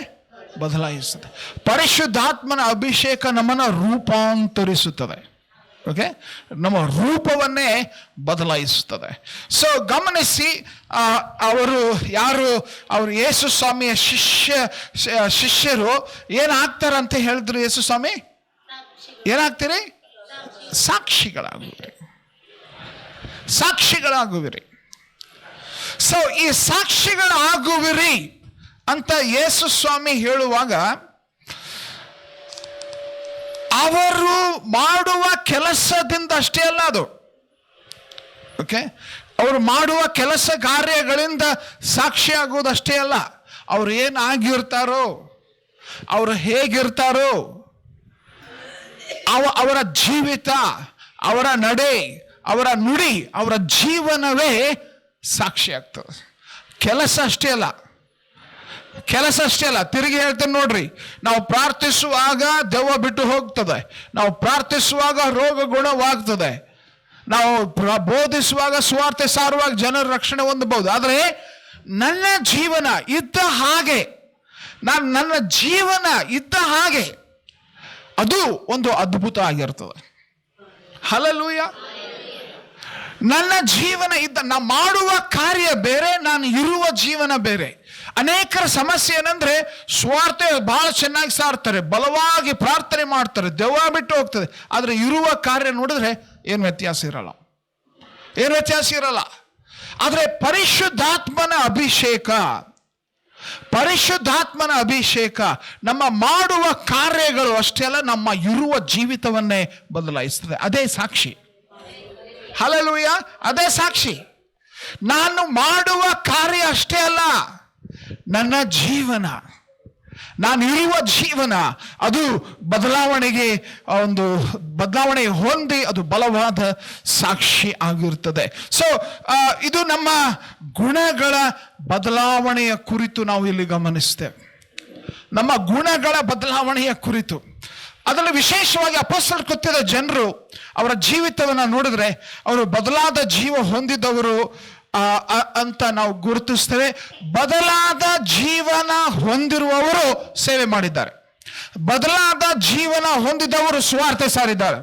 ಬದಲಾಯಿಸುತ್ತದೆ. ಪರಿಶುದ್ಧಾತ್ಮನ ಅಭಿಷೇಕ ನಮ್ಮನ್ನ ರೂಪಾಂತರಿಸುತ್ತದೆ. ಓಕೆ, ನಮ್ಮ ರೂಪವನ್ನೇ ಬದಲಾಯಿಸುತ್ತದೆ. ಸೊ ಗಮನಿಸಿ, ಅವರು ಯೇಸು ಸ್ವಾಮಿಯ ಶಿಷ್ಯರು ಏನಾಗ್ತಾರಂತ ಹೇಳಿದ್ರು? ಯೇಸು ಸ್ವಾಮಿ ಏನಾಗ್ತೀರಿ? ಸಾಕ್ಷಿಗಳಾಗುವಿರಿ. ಸೊ ಈ ಸಾಕ್ಷಿಗಳಾಗುವಿರಿ ಅಂತ ಯೇಸು ಸ್ವಾಮಿ ಹೇಳುವಾಗ, ಅವರು ಮಾಡುವ ಕೆಲಸದಿಂದ ಅಷ್ಟೇ ಅಲ್ಲ ಅದು. ಓಕೆ, ಅವರು ಮಾಡುವ ಕೆಲಸ ಕಾರ್ಯಗಳಿಂದ ಸಾಕ್ಷಿಯಾಗುವುದಷ್ಟೇ ಅಲ್ಲ, ಅವ್ರು ಏನಾಗಿರ್ತಾರೋ, ಅವರು ಹೇಗಿರ್ತಾರೋ, ಅವರ ಜೀವಿತ, ಅವರ ನಡೆ, ಅವರ ನುಡಿ, ಅವರ ಜೀವನವೇ ಸಾಕ್ಷಿ ಆಗ್ತದೆ. ಕೆಲಸ ಅಷ್ಟೇ ಅಲ್ಲ. ತಿರುಗಿ ಹೇಳ್ತೇನೆ ನೋಡ್ರಿ, ನಾವು ಪ್ರಾರ್ಥಿಸುವಾಗ ದೆವ್ವ ಬಿಟ್ಟು ಹೋಗ್ತದೆ, ನಾವು ಪ್ರಾರ್ಥಿಸುವಾಗ ರೋಗ ಗುಣವಾಗ್ತದೆ, ನಾವು ಬೋಧಿಸುವಾಗ ಸುವಾರ್ತೆ ಸಾರುವಾಗ ಜನರ ರಕ್ಷಣೆ ಹೊಂದಬಹುದು. ಆದರೆ ನನ್ನ ಜೀವನ ಇದ್ದ ಹಾಗೆ, ನನ್ನ ಜೀವನ ಇದ್ದ ಹಾಗೆ ಅದು ಒಂದು ಅದ್ಭುತ ಆಗಿರ್ತದೆ. ಹಲ್ಲೆಲೂಯಾ. ನನ್ನ ಜೀವನ ನಾನು ಮಾಡುವ ಕಾರ್ಯ ಬೇರೆ, ನಾನು ಇರುವ ಜೀವನ ಬೇರೆ. ಅನೇಕರ ಸಮಸ್ಯೆ ಏನಂದ್ರೆ, ಸ್ವಾರ್ಥ ಬಹಳ ಚೆನ್ನಾಗಿ ಸಾರ್ತಾರೆ, ಬಲವಾಗಿ ಪ್ರಾರ್ಥನೆ ಮಾಡ್ತಾರೆ, ದೆವ್ವ ಬಿಟ್ಟು ಹೋಗ್ತದೆ, ಆದ್ರೆ ಇರುವ ಕಾರ್ಯ ನೋಡಿದ್ರೆ ಏನು ವ್ಯತ್ಯಾಸ ಇರಲ್ಲ. ಆದ್ರೆ ಪರಿಶುದ್ಧಾತ್ಮನ ಅಭಿಷೇಕ ನಮ್ಮ ಮಾಡುವ ಕಾರ್ಯಗಳು ಅಷ್ಟೇ ಅಲ್ಲ, ನಮ್ಮ ಇರುವ ಜೀವಿತವನ್ನೇ ಬದಲಾಯಿಸ್ತದೆ. ಅದೇ ಸಾಕ್ಷಿ. ಹಲ್ಲೆಲೂಯಾ, ಅದೇ ಸಾಕ್ಷಿ. ನಾನು ಮಾಡುವ ಕಾರ್ಯ ಅಷ್ಟೇ ಅಲ್ಲ, ನನ್ನ ಜೀವನ, ನಾನು ಇರುವ ಜೀವನ ಅದು ಬದಲಾವಣೆ ಹೊಂದಿ ಅದು ಬಲವಾದ ಸಾಕ್ಷಿ ಆಗಿರುತ್ತದೆ. ಸೊ ಇದು ನಮ್ಮ ಗುಣಗಳ ಬದಲಾವಣೆಯ ಕುರಿತು ನಾವು ಇಲ್ಲಿ ಗಮನಿಸ್ತೇವೆ. ನಮ್ಮ ಗುಣಗಳ ಬದಲಾವಣೆಯ ಕುರಿತು, ಅದರಲ್ಲಿ ವಿಶೇಷವಾಗಿ ಅಪೊಸ್ತಲರ ಕೃತ್ಯದ ಜನರು ಅವರ ಜೀವಿತವನ್ನು ನೋಡಿದ್ರೆ ಅವರು ಬದಲಾದ ಜೀವ ಹೊಂದಿದವರು ಅಂತ ನಾವು ಗುರುತಿಸ್ತೇವೆ. ಬದಲಾದ ಜೀವನ ಹೊಂದಿರುವವರು ಸೇವೆ ಮಾಡಿದ್ದಾರೆ, ಬದಲಾದ ಜೀವನ ಹೊಂದಿದವರು ಸುವಾರ್ತೆ ಸಾರಿದ್ದಾರೆ.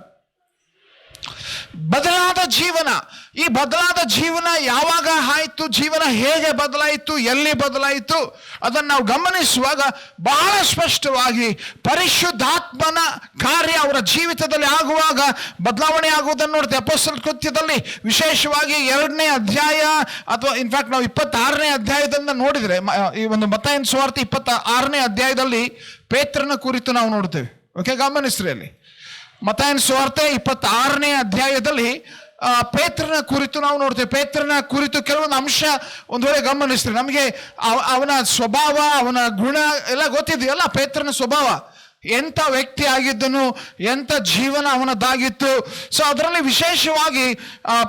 ಬದಲಾದ ಜೀವನ, ಈ ಬದಲಾದ ಜೀವನ ಯಾವಾಗ ಆಯಿತು, ಜೀವನ ಹೇಗೆ ಬದಲಾಯಿತು, ಎಲ್ಲಿ ಬದಲಾಯಿತು, ಅದನ್ನು ನಾವು ಗಮನಿಸುವಾಗ ಬಹಳ ಸ್ಪಷ್ಟವಾಗಿ ಪರಿಶುದ್ಧಾತ್ಮನ ಕಾರ್ಯ ಅವರ ಜೀವಿತದಲ್ಲಿ ಆಗುವಾಗ ಬದಲಾವಣೆ ಆಗುವುದನ್ನು ನೋಡ್ತೇವೆ. ಅಪೊಸ್ತಲರ ಕೃತ್ಯದಲ್ಲಿ ವಿಶೇಷವಾಗಿ 2ನೇ ಅಧ್ಯಾಯ ಅಥವಾ ಇನ್ಫ್ಯಾಕ್ಟ್ ನಾವು 26ನೇ ಅಧ್ಯಾಯದಿಂದ ನೋಡಿದರೆ, ಈ ಒಂದು ಮತ್ತಾಯನ ಸುವಾರ್ತೆ 26ನೇ ಅಧ್ಯಾಯದಲ್ಲಿ ಪೇತ್ರನ ಕುರಿತು ನಾವು ನೋಡ್ತೇವೆ. ಓಕೆ, ಗಮನಿಸ್ರಿ, ಅಲ್ಲಿ ಮತ್ತಾಯನ ಸುವಾರ್ತೆ 26ನೇ ಅಧ್ಯಾಯದಲ್ಲಿ ಪೇತ್ರನ ಕುರಿತು ನಾವು ನೋಡ್ತೇವೆ. ಪೇತ್ರನ ಕುರಿತು ಕೆಲವೊಂದು ಅಂಶ ಒಂದು ವೇಳೆ ಗಮನಿಸ್ತೀವಿ, ನಮಗೆ ಅವನ ಸ್ವಭಾವ, ಅವನ ಗುಣ ಎಲ್ಲ ಗೊತ್ತಿದೆಯಲ್ಲ. ಪೇತ್ರನ ಸ್ವಭಾವ ಎಂಥ ವ್ಯಕ್ತಿ ಆಗಿದ್ದನು, ಎಂಥ ಜೀವನ ಅವನದ್ದಾಗಿತ್ತು. ಸೊ ಅದರಲ್ಲಿ ವಿಶೇಷವಾಗಿ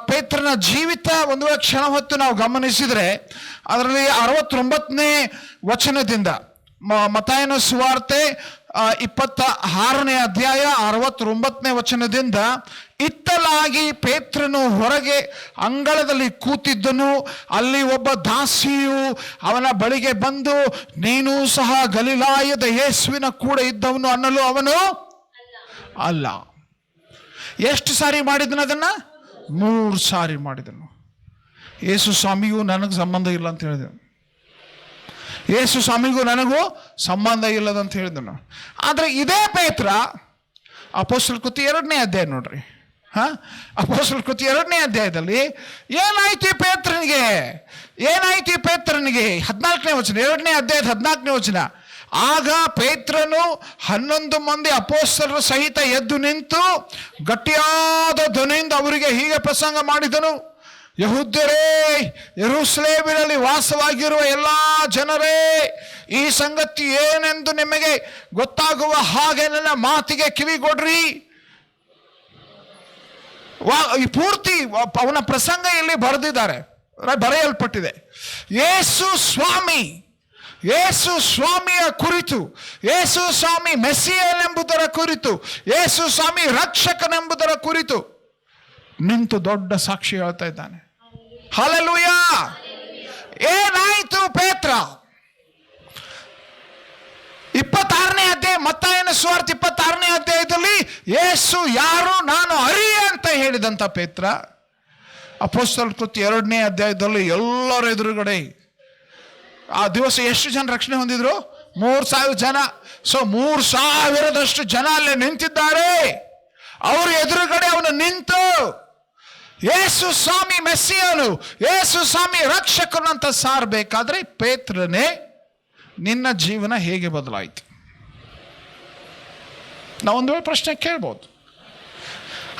ಪೇತ್ರನ ಜೀವಿತ ಒಂದು ವೇಳೆ ಕ್ಷಣ ಹೊತ್ತು ನಾವು ಗಮನಿಸಿದರೆ, ಅದರಲ್ಲಿ 69ನೇ ವಚನದಿಂದ, ಮತ್ತಾಯನ ಸುವಾರ್ತೆ 26ನೇ ಅಧ್ಯಾಯ 69ನೇ ವಚನದಿಂದ, ಇತ್ತಲಾಗಿ ಪೇತ್ರನು ಹೊರಗೆ ಅಂಗಳದಲ್ಲಿ ಕೂತಿದ್ದನು. ಅಲ್ಲಿ ಒಬ್ಬ ದಾಸಿಯು ಅವನ ಬಳಿಗೆ ಬಂದು, ನೀನು ಸಹ ಗಲಿಲಾಯದ ಯೇಸುವಿನ ಕೂಡ ಇದ್ದವನು ಅನ್ನಲು ಅವನು ಅಲ್ಲ. ಎಷ್ಟು ಸಾರಿ ಮಾಡಿದನು ಅದನ್ನ? 3 ಸಾರಿ ಮಾಡಿದನು. ಯೇಸು ಸ್ವಾಮಿಗೂ ನನಗೆ ಸಂಬಂಧ ಇಲ್ಲ ಅಂತ ಹೇಳಿದನು. ಯೇಸು ಸ್ವಾಮಿಗೂ ನನಗೂ ಸಂಬಂಧ ಇಲ್ಲದಂತ ಹೇಳಿದನು. ಆದರೆ ಇದೇ ಪೇತ್ರ ಅಪೊಸ್ತಲರ ಕೃತಿ 2ನೇ ಅಧ್ಯಾಯ ನೋಡ್ರಿ. ಅಪೊಸ್ತಲರ ಕೃತಿ 2ನೇ ಅಧ್ಯಾಯದಲ್ಲಿ ಏನಾಯ್ತು ಈ ಪೇತ್ರನಿಗೆ? 14ನೇ ವಚನ, 2ನೇ ಅಧ್ಯಾಯದ 14ನೇ ವಚನ. ಆಗ ಪೇತ್ರನು 11 ಮಂದಿ ಅಪೊಸ್ತಲರ ಸಹಿತ ಎದ್ದು ನಿಂತು ಗಟ್ಟಿಯಾದ ಧ್ವನಿಯಿಂದ ಅವರಿಗೆ ಹೀಗೆ ಪ್ರಸಂಗ ಮಾಡಿದನು. ಯೆಹೂದ್ಯರೇ, ಯೆರೂಸಲೇಮಿನಲ್ಲಿ ವಾಸವಾಗಿರುವ ಎಲ್ಲ ಜನರೇ, ಈ ಸಂಗತಿ ಏನೆಂದು ನಿಮಗೆ ಗೊತ್ತಾಗುವ ಹಾಗೆ ನನ್ನ ಮಾತಿಗೆ ಕಿವಿಗೊಡ್ರಿ. ಈ ಪೂರ್ತಿ ಅವನ ಪ್ರಸಂಗ ಇಲ್ಲಿ ಬರೆಯಲ್ಪಟ್ಟಿದೆ. ಯೇಸು ಸ್ವಾಮಿಯ ಕುರಿತು, ಯೇಸು ಸ್ವಾಮಿ ಮೆಸ್ಸಿಯನೆಂಬುದರ ಕುರಿತು, ಯೇಸು ಸ್ವಾಮಿ ರಕ್ಷಕನೆಂಬುದರ ಕುರಿತು ನಿಂತು ದೊಡ್ಡ ಸಾಕ್ಷಿ ಹೇಳ್ತಾ ಇದ್ದಾನೆ. ಹಲ್ಲೆಲೂಯಾ. ಏನಾಯ್ತು ಪೇತ್ರ? 26ನೇ ಅಧ್ಯಾಯ, ಮತ್ತಾಯನ ಸುವಾರ್ತೆ 26ನೇ ಅಧ್ಯಾಯದಲ್ಲಿ ಯೇಸು ಯಾರು ನಾನು ಅರಿಯ ಅಂತ ಹೇಳಿದಂತ ಪೇತ್ರ, ಅಪೊಸ್ತಲರ ಕೃತಿ 2ನೇ ಅಧ್ಯಾಯದಲ್ಲಿ ಎಲ್ಲರ ಎದುರುಗಡೆ ಆ ದಿವಸ ಎಷ್ಟು ಜನ ರಕ್ಷಣೆ ಹೊಂದಿದ್ರು? 3,000 ಜನ. ಸೊ 3,000ದಷ್ಟು ಜನ ಅಲ್ಲೇ ನಿಂತಿದ್ದಾರೆ. ಅವ್ರ ಎದುರುಗಡೆ ಅವನು ನಿಂತು ಯೇಸು ಸ್ವಾಮಿ ಮೆಸ್ಸಿಯನು, ಯೇಸು ಸ್ವಾಮಿ ರಕ್ಷಕನು ಅಂತ ಸಾರಬೇಕಾದ್ರೆ, ಪೇತ್ರನೇ ನಿನ್ನ ಜೀವನ ಹೇಗೆ ಬದಲಾಯಿತು? ನಾವೊಂದು ಪ್ರಶ್ನೆ ಕೇಳ್ಬೋದು.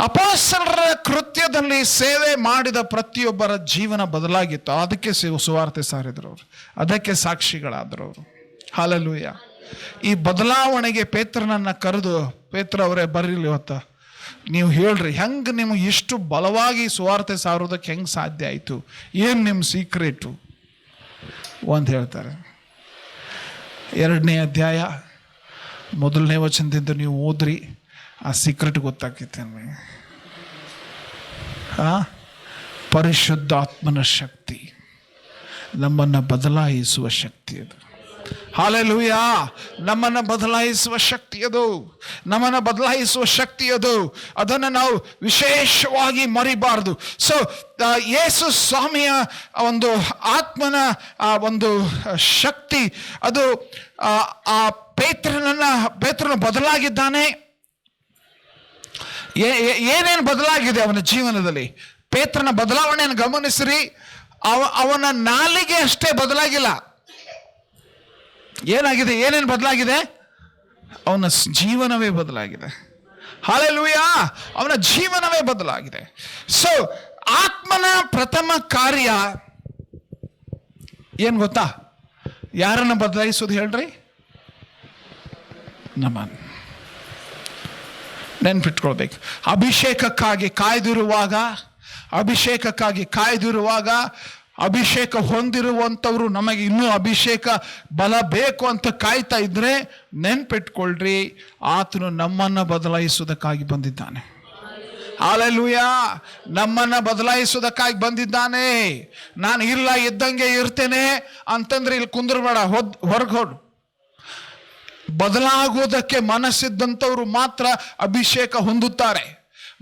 ಅಪೊಸ್ತಲರ ಕೃತ್ಯದಲ್ಲಿ ಸೇವೆ ಮಾಡಿದ ಪ್ರತಿಯೊಬ್ಬರ ಜೀವನ ಬದಲಾಗಿತ್ತು. ಅದಕ್ಕೆ ಸುವಾರ್ತೆ ಸಾರಿದ್ರು ಅವರು, ಅದಕ್ಕೆ ಸಾಕ್ಷಿಗಳಾದ್ರು ಅವರು. ಹಲ್ಲೆಲೂಯಾ. ಈ ಬದಲಾವಣೆಗೆ ಪೇತ್ರನನ್ನ ಕರೆದು, ಪೇತ್ರ ಅವರೇ ಬರ್ರಿಲಿ, ಇವತ್ತ ನೀವು ಹೇಳ್ರಿ, ಹೆಂಗೆ ನಿಮಗೆ ಇಷ್ಟು ಬಲವಾಗಿ ಸುವಾರ್ತೆ ಸಾರೋದಕ್ಕೆ ಹೆಂಗೆ ಸಾಧ್ಯ ಆಯಿತು? ಏನು ನಿಮ್ಮ ಸೀಕ್ರೆಟು ಒಂದು ಹೇಳ್ತಾರೆ. 2ನೇ ಅಧ್ಯಾಯ 1ನೇ ವಚನದಿಂದ ನೀವು ಓದ್ರಿ, ಆ ಸೀಕ್ರೆಟ್ ಗೊತ್ತಾಗ್ತೈತೆ ನಮಗೆ. ಪರಿಶುದ್ಧಾತ್ಮನ ಶಕ್ತಿ, ನಮ್ಮನ್ನು ಬದಲಾಯಿಸುವ ಶಕ್ತಿ ಅದು. ಹಲ್ಲೆಲೂಯಾ. ನಮ್ಮನ್ನು ಬದಲಾಯಿಸುವ ಶಕ್ತಿ ಅದು, ನಮ್ಮನ್ನು ಬದಲಾಯಿಸುವ ಶಕ್ತಿ ಅದು. ಅದನ್ನು ನಾವು ವಿಶೇಷವಾಗಿ ಮರಿಬಾರ್ದು. ಸೊ ಯೇಸು ಸ್ವಾಮಿಯ ಒಂದು ಆತ್ಮನ ಒಂದು ಶಕ್ತಿ ಅದು ಆ ಪೇತ್ರನು ಬದಲಾಗಿದ್ದಾನೆ. ಏನೇನು ಬದಲಾಗಿದೆ ಅವನ ಜೀವನದಲ್ಲಿ? ಪೇತ್ರನ ಬದಲಾವಣೆಯನ್ನು ಗಮನಿಸಿರಿ. ಅವನ ನಾಲಿಗೆ ಅಷ್ಟೇ ಬದಲಾಗಿಲ್ಲ. ಏನಾಗಿದೆ? ಏನೇನು ಬದಲಾಗಿದೆ? ಅವನ ಜೀವನವೇ ಬದಲಾಗಿದೆ. ಹಲ್ಲೆಲೂಯಾ. ಅವನ ಜೀವನವೇ ಬದಲಾಗಿದೆ. ಸೊ ಆತ್ಮನ ಪ್ರಥಮ ಕಾರ್ಯ ಏನು ಗೊತ್ತಾ? ಯಾರನ್ನು ಬದಲಾಯಿಸೋದು ಹೇಳ್ರಿ? ನಮ್ಮನ್ನು. ನೆನ್ಪಿಟ್ಕೊಳ್ಬೇಕು. ಅಭಿಷೇಕಕ್ಕಾಗಿ ಕಾಯ್ದಿರುವಾಗ ಅಭಿಷೇಕ ಹೊಂದಿರುವಂಥವ್ರು ನಮಗೆ ಇನ್ನೂ ಅಭಿಷೇಕ ಬಲ ಬೇಕು ಅಂತ ಕಾಯ್ತಾ ಇದ್ರೆ ನೆನ್ಪಿಟ್ಕೊಳ್ರಿ, ಆತನು ನಮ್ಮನ್ನು ಬದಲಾಯಿಸುವುದಕ್ಕಾಗಿ ಬಂದಿದ್ದಾನೆ. ಹಲ್ಲೆಲೂಯಾ. ನಮ್ಮನ್ನು ಬದಲಾಯಿಸುವುದಕ್ಕಾಗಿ ಬಂದಿದ್ದಾನೆ. ನಾನು ಇಲ್ಲ ಇದ್ದಂಗೆ ಇರ್ತೇನೆ ಅಂತಂದ್ರೆ ಇಲ್ಲಿ ಕುಂದ್ರಬೇಡ, ಹೊರಗೆ ಹೊಡು. ಬದಲಾಗುವುದಕ್ಕೆ ಮನಸ್ಸಿದ್ದಂಥವ್ರು ಮಾತ್ರ ಅಭಿಷೇಕ ಹೊಂದುತ್ತಾರೆ.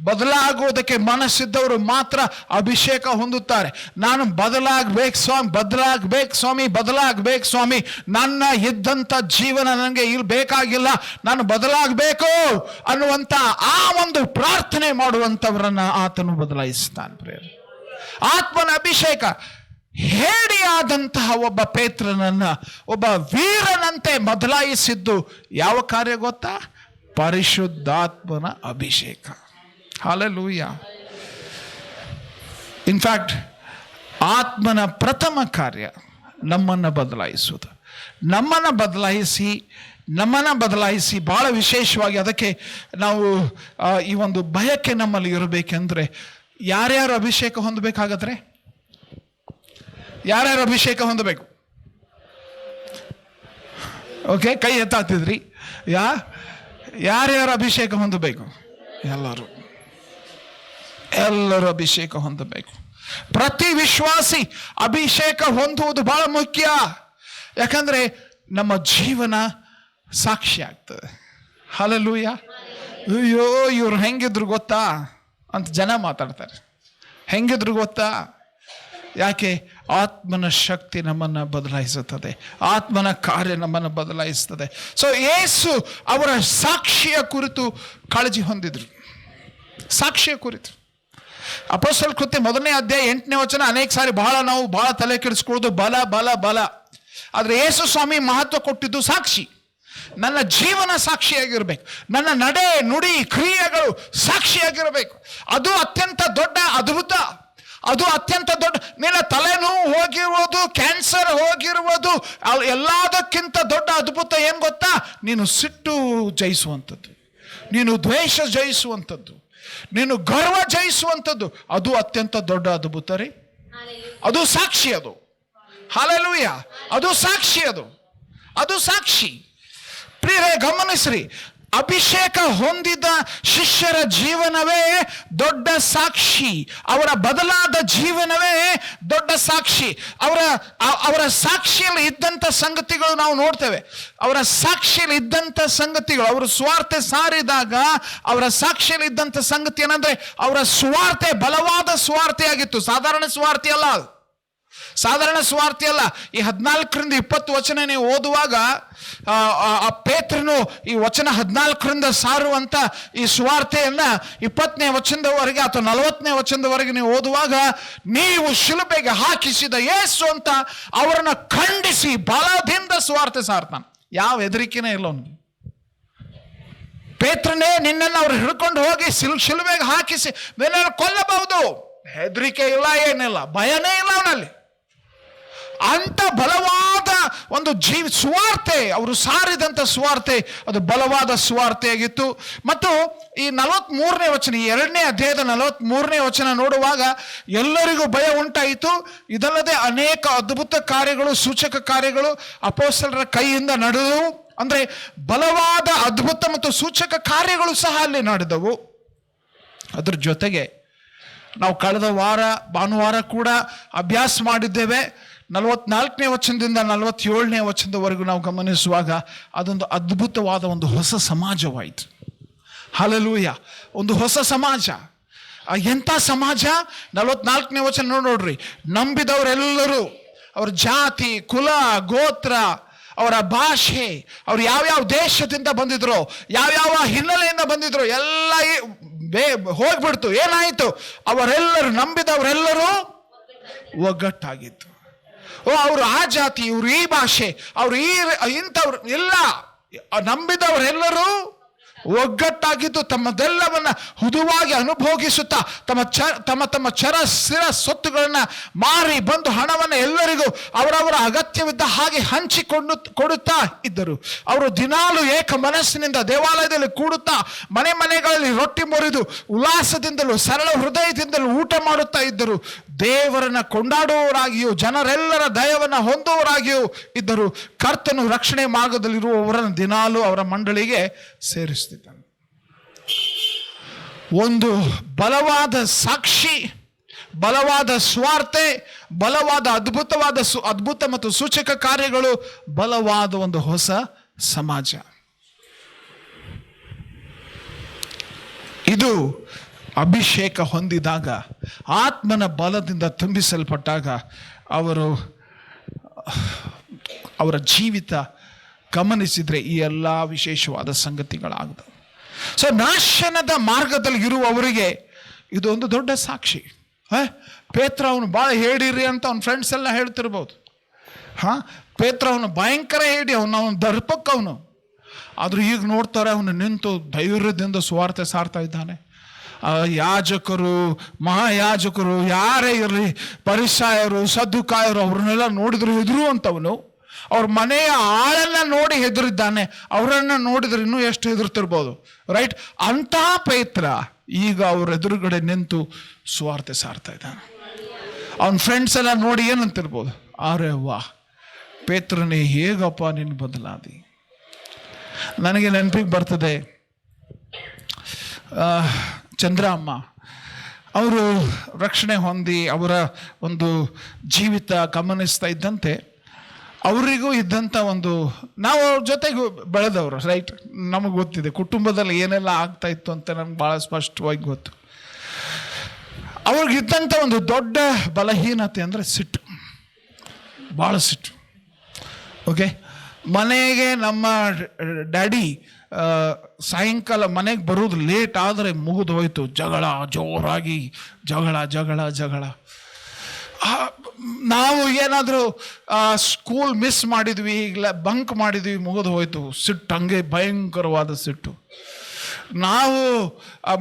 ಬದಲಾಗುವುದಕ್ಕೆ ಮನಸ್ಸಿದ್ದವರು ಮಾತ್ರ ಅಭಿಷೇಕ ಹೊಂದುತ್ತಾರೆ. ನಾನು ಬದಲಾಗಬೇಕು ಸ್ವಾಮಿ, ನನ್ನ ಇದ್ದಂಥ ಜೀವನ ನನಗೆ ಇಲ್ಲಿ ಬೇಕಾಗಿಲ್ಲ, ನಾನು ಬದಲಾಗಬೇಕು ಅನ್ನುವಂಥ ಆ ಒಂದು ಪ್ರಾರ್ಥನೆ ಮಾಡುವಂಥವರನ್ನ ಆತನು ಬದಲಾಯಿಸ್ತಾನೆ. ಆತ್ಮನ ಅಭಿಷೇಕ. ಹೇಡಿಯಾದಂತಹ ಒಬ್ಬ ಪೇತ್ರನನ್ನ ಒಬ್ಬ ವೀರನಂತೆ ಬದಲಾಯಿಸಿದ್ದು ಯಾವ ಕಾರ್ಯ ಗೊತ್ತಾ? ಪರಿಶುದ್ಧಾತ್ಮನ ಅಭಿಷೇಕ. ಹಲ್ಲೆಲೂಯಾ. ಇನ್ಫ್ಯಾಕ್ಟ್ ಆತ್ಮನ ಪ್ರಥಮ ಕಾರ್ಯ ನಮ್ಮನ್ನು ಬದಲಾಯಿಸುವುದು. ನಮ್ಮನ್ನು ಬದಲಾಯಿಸಿ ಭಾಳ ವಿಶೇಷವಾಗಿ ಅದಕ್ಕೆ ನಾವು ಈ ಒಂದು ಬಯಕೆ ನಮ್ಮಲ್ಲಿ ಇರಬೇಕೆಂದ್ರೆ ಯಾರ್ಯಾರು ಅಭಿಷೇಕ ಹೊಂದಬೇಕಾಗದ್ರೆ, ಯಾರ್ಯಾರು ಅಭಿಷೇಕ ಹೊಂದಬೇಕು? ಓಕೆ, ಕೈ ಎತ್ತಾಗ್ತಿದ್ರಿ. ಯಾರ್ಯಾರು ಅಭಿಷೇಕ ಹೊಂದಬೇಕು? ಎಲ್ಲರೂ ಅಭಿಷೇಕ ಹೊಂದಬೇಕು. ಪ್ರತಿ ವಿಶ್ವಾಸಿ ಅಭಿಷೇಕ ಹೊಂದುವುದು ಬಹಳ ಮುಖ್ಯ. ಯಾಕಂದ್ರೆ ನಮ್ಮ ಜೀವನ ಸಾಕ್ಷಿ ಆಗ್ತದೆ. ಹಲ್ಲೆಲೂಯಾ. ಅಯ್ಯೋ ಇವ್ರು ಹೆಂಗಿದ್ರು ಗೊತ್ತಾ ಅಂತ ಜನ ಮಾತಾಡ್ತಾರೆ. ಹೆಂಗಿದ್ರು ಗೊತ್ತಾ? ಯಾಕೆ? ಆತ್ಮನ ಶಕ್ತಿ ನಮ್ಮನ್ನು ಬದಲಾಯಿಸುತ್ತದೆ, ಆತ್ಮನ ಕಾರ್ಯ ನಮ್ಮನ್ನು ಬದಲಾಯಿಸ್ತದೆ. ಸೊ ಯೇಸು ಅವರ ಸಾಕ್ಷಿಯ ಕುರಿತು ಕಾಳಜಿ ಹೊಂದಿದ್ರು. ಸಾಕ್ಷಿಯ ಕುರಿತು ಅಪೊಸ್ತಲರ ಕೃತ್ಯ 1ನೇ ಅಧ್ಯಾಯ 8ನೇ ವಚನ ಅನೇಕ ಸಾರಿ ನಾವು ಬಹಳ ತಲೆ ಕೆಡಿಸ್ಕೊಳ್ಳೋದು ಬಲ ಬಲ ಬಲ. ಆದರೆ ಯೇಸು ಸ್ವಾಮಿ ಮಹತ್ವ ಕೊಟ್ಟಿದ್ದು ಸಾಕ್ಷಿ. ನನ್ನ ಜೀವನ ಸಾಕ್ಷಿಯಾಗಿರ್ಬೇಕು, ನನ್ನ ನಡೆ ನುಡಿ ಕ್ರಿಯೆಗಳು ಸಾಕ್ಷಿಯಾಗಿರಬೇಕು. ಅದು ಅತ್ಯಂತ ದೊಡ್ಡ ಅದ್ಭುತ. ಅದು ಅತ್ಯಂತ ದೊಡ್ಡ. ನಿನ್ನ ತಲೆನೋವು ಹೋಗಿರುವುದು, ಕ್ಯಾನ್ಸರ್ ಹೋಗಿರುವುದು, ಎಲ್ಲದಕ್ಕಿಂತ ದೊಡ್ಡ ಅದ್ಭುತ ಏನು ಗೊತ್ತಾ? ನೀನು ಸಿಟ್ಟು ಜಯಿಸುವಂಥದ್ದು, ನೀನು ದ್ವೇಷ ಜಯಿಸುವಂಥದ್ದು, ನೀನು ಗರ್ವ ಜಯಿಸುವಂಥದ್ದು. ಅದು ಅತ್ಯಂತ ದೊಡ್ಡ ಅದ್ಭುತ ರೀ. ಅದು ಸಾಕ್ಷಿ. ಅದು ಹಲ್ಲೆಲೂಯಾ. ಅದು ಸಾಕ್ಷಿ. ಅದು ಸಾಕ್ಷಿ. ಪ್ರಿಯರೇ, ಗಮನಿಸ್ರಿ, ಅಭಿಷೇಕ ಹೊಂದಿದ ಶಿಷ್ಯರ ಜೀವನವೇ ದೊಡ್ಡ ಸಾಕ್ಷಿ. ಅವರ ಬದಲಾದ ಜೀವನವೇ ದೊಡ್ಡ ಸಾಕ್ಷಿ. ಅವರ ಸಾಕ್ಷಿಯಲ್ಲಿ ಇದ್ದಂಥ ಸಂಗತಿಗಳು ನಾವು ನೋಡ್ತೇವೆ. ಅವರ ಸಾಕ್ಷಿಯಲ್ಲಿ ಇದ್ದಂಥ ಸಂಗತಿಗಳು, ಅವರು ಸ್ವಾರ್ಥ ಸಾರಿದಾಗ ಅವರ ಸಾಕ್ಷಿಯಲ್ಲಿ ಇದ್ದಂಥ ಸಂಗತಿ ಏನಂದ್ರೆ, ಅವರ ಸ್ವಾರ್ಥ ಬಲವಾದ ಸ್ವಾರ್ಥಿಯಾಗಿತ್ತು. ಸಾಧಾರಣ ಸ್ವಾರ್ಥಿ ಅಲ್ಲ. ಸಾಧಾರಣ ಸ್ವಾರ್ಥಿ ಅಲ್ಲ. ಈ 14ರಿಂದ 20 ವಚನ ನೀವು ಓದುವಾಗ ಆ ಪೇತ್ರನು ಈ ವಚನ 14ರಿಂದ ಸಾರುವಂತ ಈ ಸ್ವಾರ್ಥೆಯನ್ನ 20ನೇ ವಚನದವರೆಗೆ ಅಥವಾ 40ನೇ ವಚನದವರೆಗೆ ನೀವು ಓದುವಾಗ, ನೀವು ಶಿಲುಬೆಗೆ ಹಾಕಿಸಿದ ಯೇಸು ಅಂತ ಅವರನ್ನ ಖಂಡಿಸಿ ಬಲದಿಂದ ಸ್ವಾರ್ಥ ಸಾರ್ತಾನೆ. ಯಾವ ಹೆದರಿಕೆನೇ ಇಲ್ಲ ಅವನಿಗೆ. ಪೇತ್ರನೇ, ನಿನ್ನನ್ನು ಅವ್ರು ಹಿಡ್ಕೊಂಡು ಹೋಗಿ ಶಿಲುಬೆಗೆ ಹಾಕಿಸಿ ನಿನ್ನನ್ನು ಕೊಲ್ಲಬಹುದು. ಹೆದರಿಕೆ ಇಲ್ಲ, ಏನಿಲ್ಲ, ಭಯನೇ ಇಲ್ಲ ಅವನಲ್ಲಿ. ಅಂತ ಬಲವಾದ ಒಂದು ಸ್ವಾರ್ಥೆ, ಅವರು ಸಾರಿದಂಥ ಸ್ವಾರ್ಥೆ, ಅದು ಬಲವಾದ ಸ್ವಾರ್ಥೆಯಾಗಿತ್ತು. ಮತ್ತು ಈ 43ನೇ ವಚನ, ಈ 2ನೇ ಅಧ್ಯಾಯದ 43ನೇ ವಚನ ನೋಡುವಾಗ ಎಲ್ಲರಿಗೂ ಭಯ ಉಂಟಾಯಿತು. ಇದಲ್ಲದೆ ಅನೇಕ ಅದ್ಭುತ ಕಾರ್ಯಗಳು, ಸೂಚಕ ಕಾರ್ಯಗಳು ಅಪೊಸ್ತಲರ ಕೈಯಿಂದ ನಡೆದವು. ಅಂದ್ರೆ ಬಲವಾದ ಅದ್ಭುತ ಮತ್ತು ಸೂಚಕ ಕಾರ್ಯಗಳು ಸಹ ಅಲ್ಲಿ ನಡೆದವು. ಅದ್ರ ಜೊತೆಗೆ ನಾವು ಕಳೆದ ಭಾನುವಾರ ಕೂಡ ಅಭ್ಯಾಸ ಮಾಡಿದ್ದೇವೆ. 44ನೇ ವಚನದಿಂದ 47ನೇ ವಚನದವರೆಗೂ ನಾವು ಗಮನಿಸುವಾಗ ಅದೊಂದು ಅದ್ಭುತವಾದ ಒಂದು ಹೊಸ ಸಮಾಜವಾಯಿತು. ಹಲ್ಲೆಲೂಯಾ. ಒಂದು ಹೊಸ ಸಮಾಜ. ಎಂಥ ಸಮಾಜ? 44ನೇ ವಚನ ನೋಡ್ರಿ. ನಂಬಿದವರೆಲ್ಲರೂ, ಅವರ ಜಾತಿ, ಕುಲ, ಗೋತ್ರ, ಅವರ ಭಾಷೆ, ಅವ್ರು ಯಾವ್ಯಾವ ದೇಶದಿಂದ ಬಂದಿದ್ರು, ಯಾವ್ಯಾವ ಹಿನ್ನೆಲೆಯಿಂದ ಬಂದಿದ್ರು, ಎಲ್ಲ ಹೋಗ್ಬಿಡ್ತು. ಏನಾಯಿತು? ಅವರೆಲ್ಲರೂ, ನಂಬಿದವರೆಲ್ಲರೂ ಒಗ್ಗಟ್ಟಾಗಿತ್ತು. ಅವರು ಆ ಜಾತಿ, ಇವರು ಈ ಭಾಷೆ, ಅವರು ಇಂಥವ್ರು ಎಲ್ಲ, ನಂಬಿದವರೆಲ್ಲರೂ ಒಗ್ಗಟ್ಟಾಗಿದ್ದು ತಮ್ಮದೆಲ್ಲವನ್ನ ಹುದುವಾಗಿ ಅನುಭೋಗಿಸುತ್ತಾ ತಮ್ಮ ಚರ ಸ್ಥಿರ ಸೊತ್ತುಗಳನ್ನ ಮಾರಿ ಬಂದು ಹಣವನ್ನು ಎಲ್ಲರಿಗೂ ಅವರವರ ಅಗತ್ಯವಿದ್ದ ಹಾಗೆ ಕೊಡುತ್ತಾ ಇದ್ದರು. ಅವರು ದಿನಾಲು ಏಕ ಮನಸ್ಸಿನಿಂದ ದೇವಾಲಯದಲ್ಲಿ ಕೂಡುತ್ತಾ ಮನೆಗಳಲ್ಲಿ ರೊಟ್ಟಿ ಮುರಿದು ಉಲ್ಲಾಸದಿಂದಲೂ ಸರಳ ಹೃದಯದಿಂದಲೂ ಊಟ ಮಾಡುತ್ತಾ ಇದ್ದರು. ದೇವರನ್ನ ಕೊಂಡಾಡುವವರಾಗಿಯೂ ಜನರೆಲ್ಲರ ದಯವನ್ನ ಹೊಂದುವವರಾಗಿಯೂ ಇದ್ದರು. ಕರ್ತನು ರಕ್ಷಣೆ ಮಾರ್ಗದಲ್ಲಿರುವವರನ್ನು ದಿನಾಲು ಅವರ ಮಂಡಳಿಗೆ ಸೇರಿಸ್ತಿದ್ದಾನೆ. ಒಂದು ಸಾಕ್ಷಿ, ಬಲವಾದ ಸ್ವಾರ್ಥ, ಬಲವಾದ ಅದ್ಭುತ ಮತ್ತು ಸೂಚಕ ಕಾರ್ಯಗಳು, ಬಲವಾದ ಒಂದು ಹೊಸ ಸಮಾಜ. ಇದು ಅಭಿಷೇಕ ಹೊಂದಿದಾಗ, ಆತ್ಮನ ಬಲದಿಂದ ತುಂಬಿಸಲ್ಪಟ್ಟಾಗ ಅವರ ಜೀವಿತ ಗಮನಿಸಿದ್ರೆ ಈ ಎಲ್ಲ ವಿಶೇಷವಾದ ಸಂಗತಿಗಳಾಗ್ತವೆ. ಸೊ ನಾಶನದ ಮಾರ್ಗದಲ್ಲಿ ಇರುವವರಿಗೆ ಇದೊಂದು ದೊಡ್ಡ ಸಾಕ್ಷಿ. ಪೇತ್ರ ಅವನು ಭಾಳ ಹೇಳಿರಿ ಅಂತ ಅವನ ಫ್ರೆಂಡ್ಸ್ ಎಲ್ಲ ಹೇಳ್ತಿರ್ಬೋದು. ಪೇತ್ರ ಅವನು ಭಯಂಕರ ಹೇಳಿ, ಅವನು ದರ್ಪಕ್ಕವನು. ಆದರೂ ಈಗ ನೋಡ್ತಾರೆ, ಅವನು ನಿಂತು ಧೈರ್ಯದಿಂದ ಸ್ವಾರ್ಥ ಸಾರ್ತಾ ಇದ್ದಾನೆ. ಯಾಜಕರು, ಮಹಾಯಾಜಕರು, ಯಾರೇ ಇರಲಿ, ಪರಿಸಾಯರು, ಸದ್ದುಕಾಯರು, ಅವ್ರನ್ನೆಲ್ಲ ನೋಡಿದ್ರು ಹೆದರುವಂಥವನು. ಅವ್ರ ಮನೆಯ ಆಳನ್ನ ನೋಡಿ ಹೆದರಿದ್ದಾನೆ. ಅವರನ್ನ ನೋಡಿದ್ರೆ ಇನ್ನೂ ಎಷ್ಟು ಹೆದರ್ತಿರ್ಬೋದು, ರೈಟ್? ಅಂಥ ಪೇತ್ರ ಈಗ ಅವ್ರ ಎದುರುಗಡೆ ನಿಂತು ಸುವಾರ್ತೆ ಸಾರ್ತಾ ಇದ್ದಾನೆ. ಅವನ ಫ್ರೆಂಡ್ಸ್ ಎಲ್ಲ ನೋಡಿ ಏನಂತಿರ್ಬೋದು, ಅರೆ ವಾ ಪೇತ್ರನೇ, ಹೇಗಪ್ಪ ನಿನ್ನ ಬದಲಾದಿ. ನನಗೆ ನೆನಪಿಗೆ ಬರ್ತದೆ, ಚಂದ್ರಮ್ಮ ಅವರು ರಕ್ಷಣೆ ಹೊಂದಿ ಅವರ ಒಂದು ಜೀವಿತ ಗಮನಿಸ್ತಾ ಇದ್ದಂತೆ ಅವರಿಗೂ ಇದ್ದಂಥ ಒಂದು, ನಾವು ಅವ್ರ ಜೊತೆಗೆ ಬೆಳೆದವರು, ರೈಟ್? ನಮಗೆ ಗೊತ್ತಿದೆ ಕುಟುಂಬದಲ್ಲಿ ಏನೆಲ್ಲ ಆಗ್ತಾ ಇತ್ತು ಅಂತ ನಮ್ಗೆ ಭಾಳ ಸ್ಪಷ್ಟವಾಗಿ ಗೊತ್ತು. ಅವ್ರಿಗಿದ್ದಂಥ ಒಂದು ದೊಡ್ಡ ಬಲಹೀನತೆ ಅಂದರೆ ಸಿಟ್ಟು, ಭಾಳ ಸಿಟ್ಟು. ಓಕೆ, ಮನೆಗೆ ನಮ್ಮ ಡ್ಯಾಡಿ ಸಾಯಂಕಾಲ ಮನೆಗೆ ಬರೋದು ಲೇಟ್ ಆದರೆ ಮುಗಿದು ಹೋಯ್ತು, ಜಗಳ ಜೋರಾಗಿ, ಜಗಳ ಜಗಳ ಜಗಳ. ನಾವು ಏನಾದರೂ ಸ್ಕೂಲ್ ಮಿಸ್ ಮಾಡಿದ್ವಿ, ಇಲ್ಲ ಬಂಕ್ ಮಾಡಿದ್ವಿ, ಮುಗಿದು ಹೋಯ್ತು, ಸಿಟ್ಟು ಹಂಗೆ ಭಯಂಕರವಾದ ಸಿಟ್ಟು. ನಾವು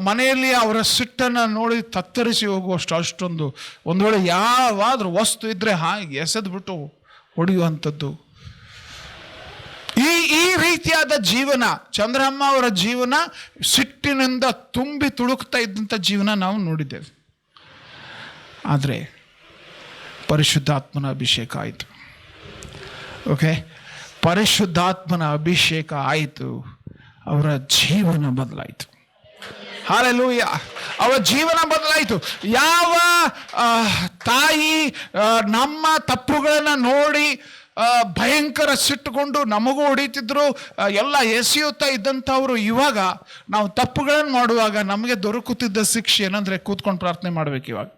ಮನೆಯಲ್ಲಿ ಅವರ ಸಿಟ್ಟನ್ನು ನೋಡಿ ತತ್ತರಿಸಿ ಹೋಗುವಷ್ಟು ಅಷ್ಟೊಂದು, ಒಂದು ವೇಳೆ ಯಾವಾದರೂ ವಸ್ತು ಇದ್ದರೆ ಹಾಗೆ ಎಸೆದ್ಬಿಟ್ಟು ಹೊಡೆಯುವಂಥದ್ದು. ಈ ರೀತಿಯಾದ ಜೀವನ, ಚಂದ್ರಮ್ಮ ಅವರ ಜೀವನ ಸಿಟ್ಟಿನಿಂದ ತುಂಬಿ ತುಳುಕ್ತಾ ಇದ್ದಂಥ ಜೀವನ ನಾವು ನೋಡಿದ್ದೇವೆ. ಆದರೆ ಪರಿಶುದ್ಧಾತ್ಮನ ಅಭಿಷೇಕ ಆಯಿತು. ಓಕೆ, ಪರಿಶುದ್ಧಾತ್ಮನ ಅಭಿಷೇಕ ಆಯಿತು, ಅವರ ಜೀವನ ಬದಲಾಯಿತು. ಹಾಲೆಲೂಯ, ಅವರ ಜೀವನ ಬದಲಾಯಿತು. ಯಾವ ತಾಯಿ ನಮ್ಮ ತಪ್ಪುಗಳನ್ನು ನೋಡಿ ಭಯಂಕರ ಸಿಟ್ಟುಕೊಂಡು ನಮಗೂ ಹೊಡಿತಿದ್ರು, ಎಲ್ಲ ಎಸೆಯುತ್ತಾ ಇದ್ದಂಥವ್ರು, ಇವಾಗ ನಾವು ತಪ್ಪುಗಳನ್ನು ಮಾಡುವಾಗ ನಮಗೆ ದೊರಕುತ್ತಿದ್ದ ಶಿಕ್ಷೆ ಏನಂದರೆ ಕೂತ್ಕೊಂಡು ಪ್ರಾರ್ಥನೆ ಮಾಡ್ಬೇಕು ಇವಾಗ.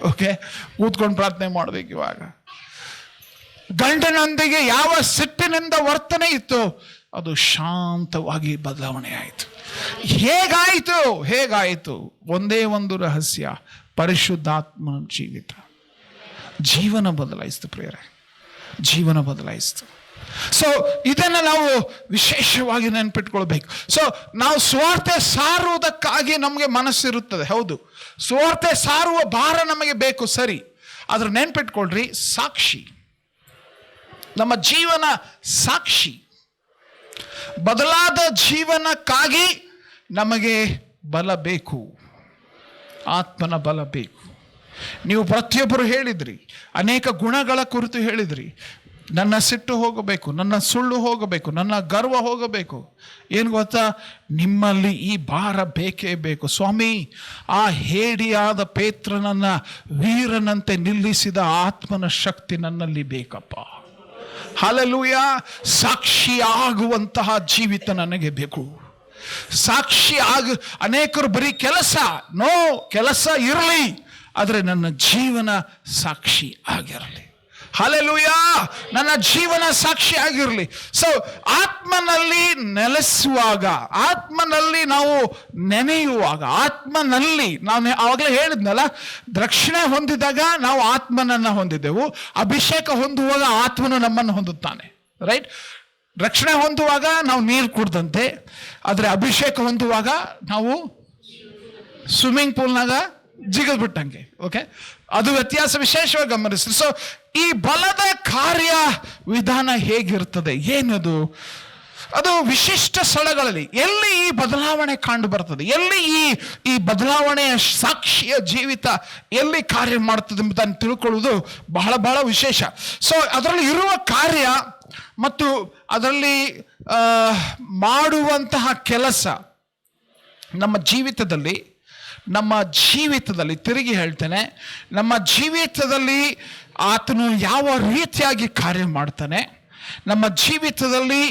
ಓಕೆ, ಕೂತ್ಕೊಂಡು ಪ್ರಾರ್ಥನೆ ಮಾಡ್ಬೇಕು ಇವಾಗ. ಗಂಡನೊಂದಿಗೆ ಯಾವ ಸಿಟ್ಟಿನಿಂದ ವರ್ತನೆ ಇತ್ತು ಅದು ಶಾಂತವಾಗಿ ಬದಲಾವಣೆ ಆಯಿತು. ಹೇಗಾಯಿತು? ಒಂದೇ ಒಂದು ರಹಸ್ಯ, ಪರಿಶುದ್ಧಾತ್ಮನ ಜೀವಿತ ಜೀವನ ಬದಲಾಯಿಸ್ತು ಪ್ರಿಯರೇ, ಜೀವನ ಬದಲಾಯಿಸ್ತು. ಸೊ ಇದನ್ನು ನಾವು ವಿಶೇಷವಾಗಿ ನೆನ್ಪಿಟ್ಕೊಳ್ಬೇಕು. ಸೊ ನಾವು ಸುವಾರ್ತೆ ಸಾರುವುದಕ್ಕಾಗಿ ನಮಗೆ ಮನಸ್ಸಿರುತ್ತದೆ, ಹೌದು, ಸುವಾರ್ತೆ ಸಾರುವ ಭಾರ ನಮಗೆ ಬೇಕು, ಸರಿ. ಆದ್ರೆ ನೆನ್ಪಿಟ್ಕೊಳ್ರಿ, ಸಾಕ್ಷಿ, ನಮ್ಮ ಜೀವನ ಸಾಕ್ಷಿ. ಬದಲಾದ ಜೀವನಕ್ಕಾಗಿ ನಮಗೆ ಬಲ ಬೇಕು, ಆತ್ಮನ ಬಲ ಬೇಕು. ನೀವು ಪ್ರತಿಯೊಬ್ಬರು ಹೇಳಿದ್ರಿ, ಅನೇಕ ಗುಣಗಳ ಕುರಿತು ಹೇಳಿದ್ರಿ. ನನ್ನ ಸಿಟ್ಟು ಹೋಗಬೇಕು, ನನ್ನ ಸುಳ್ಳು ಹೋಗಬೇಕು, ನನ್ನ ಗರ್ವ ಹೋಗಬೇಕು. ಏನು ಗೊತ್ತಾ, ನಿಮ್ಮಲ್ಲಿ ಈ ಭಾರ ಬೇಕೇ ಬೇಕು. ಸ್ವಾಮಿ, ಆ ಹೇಡಿಯಾದ ಪೇತ್ರನನ್ನ ವೀರನಂತೆ ನಿಲ್ಲಿಸಿದ ಆತ್ಮನ ಶಕ್ತಿ ನನ್ನಲ್ಲಿ ಬೇಕಪ್ಪ. ಹಲ್ಲೆಲೂಯ. ಸಾಕ್ಷಿಯಾಗುವಂತಹ ಜೀವಿತ ನನಗೆ ಬೇಕು. ಅನೇಕರು ಬರೀ ಕೆಲಸ ಇರಲಿ, ಆದರೆ ನನ್ನ ಜೀವನ ಸಾಕ್ಷಿ ಆಗಿರಲಿ. ಹಲ್ಲೆಲೂಯ, ನನ್ನ ಜೀವನ ಸಾಕ್ಷಿ ಆಗಿರಲಿ. ಸೊ ಆತ್ಮನಲ್ಲಿ ನೆಲೆಸುವಾಗ, ಆತ್ಮನಲ್ಲಿ ನಾವು ನೆನೆಯುವಾಗ, ಆತ್ಮನಲ್ಲಿ ನಾನು ಆವಾಗಲೇ ಹೇಳಿದ್ನಲ್ಲ, ರಕ್ಷಣೆ ಹೊಂದಿದಾಗ ನಾವು ಆತ್ಮನನ್ನು ಹೊಂದಿದ್ದೆವು. ಅಭಿಷೇಕ ಹೊಂದುವಾಗ ಆತ್ಮನು ನಮ್ಮನ್ನು ಹೊಂದುತ್ತಾನೆ, ರೈಟ್? ರಕ್ಷಣೆ ಹೊಂದುವಾಗ ನಾವು ನೀರು ಕುಡ್ದಂತೆ, ಆದರೆ ಅಭಿಷೇಕ ಹೊಂದುವಾಗ ನಾವು ಸ್ವಿಮ್ಮಿಂಗ್ ಪೂಲ್ನಾಗ ಜಿಗದ್ ಬಿಟ್ಟಂಗೆ. ಓಕೆ, ಅದು ವ್ಯತ್ಯಾಸ ವಿಶೇಷವಾಗಿ ಗಮನಿಸಿ. ಸೊ ಈ ಬಲದ ಕಾರ್ಯ ವಿಧಾನ ಹೇಗಿರ್ತದೆ, ಏನದು? ಅದು ವಿಶಿಷ್ಟ ಸ್ಥಳಗಳಲ್ಲಿ ಎಲ್ಲಿ ಈ ಬದಲಾವಣೆ ಕಂಡು ಬರ್ತದೆ, ಎಲ್ಲಿ ಈ ಬದಲಾವಣೆಯ ಸಾಕ್ಷಿಯ ಜೀವಿತ ಎಲ್ಲಿ ಕಾರ್ಯ ಮಾಡ್ತದೆ ಎಂಬುದನ್ನು ತಿಳ್ಕೊಳ್ಳುವುದು ಬಹಳ ಬಹಳ ವಿಶೇಷ. ಸೊ ಅದರಲ್ಲಿ ಇರುವ ಕಾರ್ಯ ಮತ್ತು ಅದರಲ್ಲಿ ಮಾಡುವಂತಹ ಕೆಲಸ ನಮ್ಮ ಜೀವಿತದಲ್ಲಿ ತಿರುಗಿ ಹೇಳ್ತೇನೆ, ನಮ್ಮ ಜೀವಿತದಲ್ಲಿ ಆತನು ಯಾವ ರೀತಿಯಾಗಿ ಕಾರ್ಯ ಮಾಡ್ತಾನೆ, ನಮ್ಮ ಜೀವಿತದಲ್ಲಿ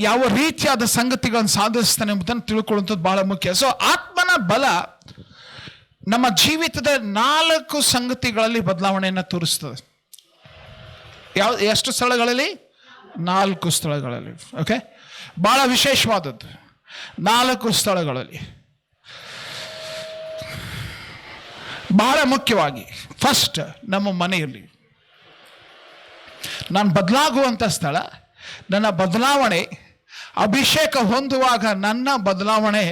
ಯಾವ ರೀತಿಯಾದ ಸಂಗತಿಗಳನ್ನು ಸಾಧಿಸ್ತಾನೆ ಎಂಬುದನ್ನು ತಿಳ್ಕೊಳ್ಳುವಂಥದ್ದು ಬಹಳ ಮುಖ್ಯ. ಸೊ ಆತ್ಮನ ಬಲ ನಮ್ಮ ಜೀವಿತದ 4 ಸಂಗತಿಗಳಲ್ಲಿ ಬದಲಾವಣೆಯನ್ನು ತೋರಿಸ್ತದೆ. ಎಷ್ಟು ಸ್ಥಳಗಳಲ್ಲಿ? 4 ಸ್ಥಳಗಳಲ್ಲಿ. ಓಕೆ, ಬಹಳ ವಿಶೇಷವಾದದ್ದು. 4 ಸ್ಥಳಗಳಲ್ಲಿ ಬಹಳ ಮುಖ್ಯವಾಗಿ, ಫಸ್ಟ್ ನಮ್ಮ ಮನೆಯಲ್ಲಿ ನಾನು ಬದಲಾಗುವಂಥ ಸ್ಥಳ, ನನ್ನ ಬದಲಾವಣೆ, ಅಭಿಷೇಕ ಹೊಂದುವಾಗ ನನ್ನ ಬದಲಾವಣೆ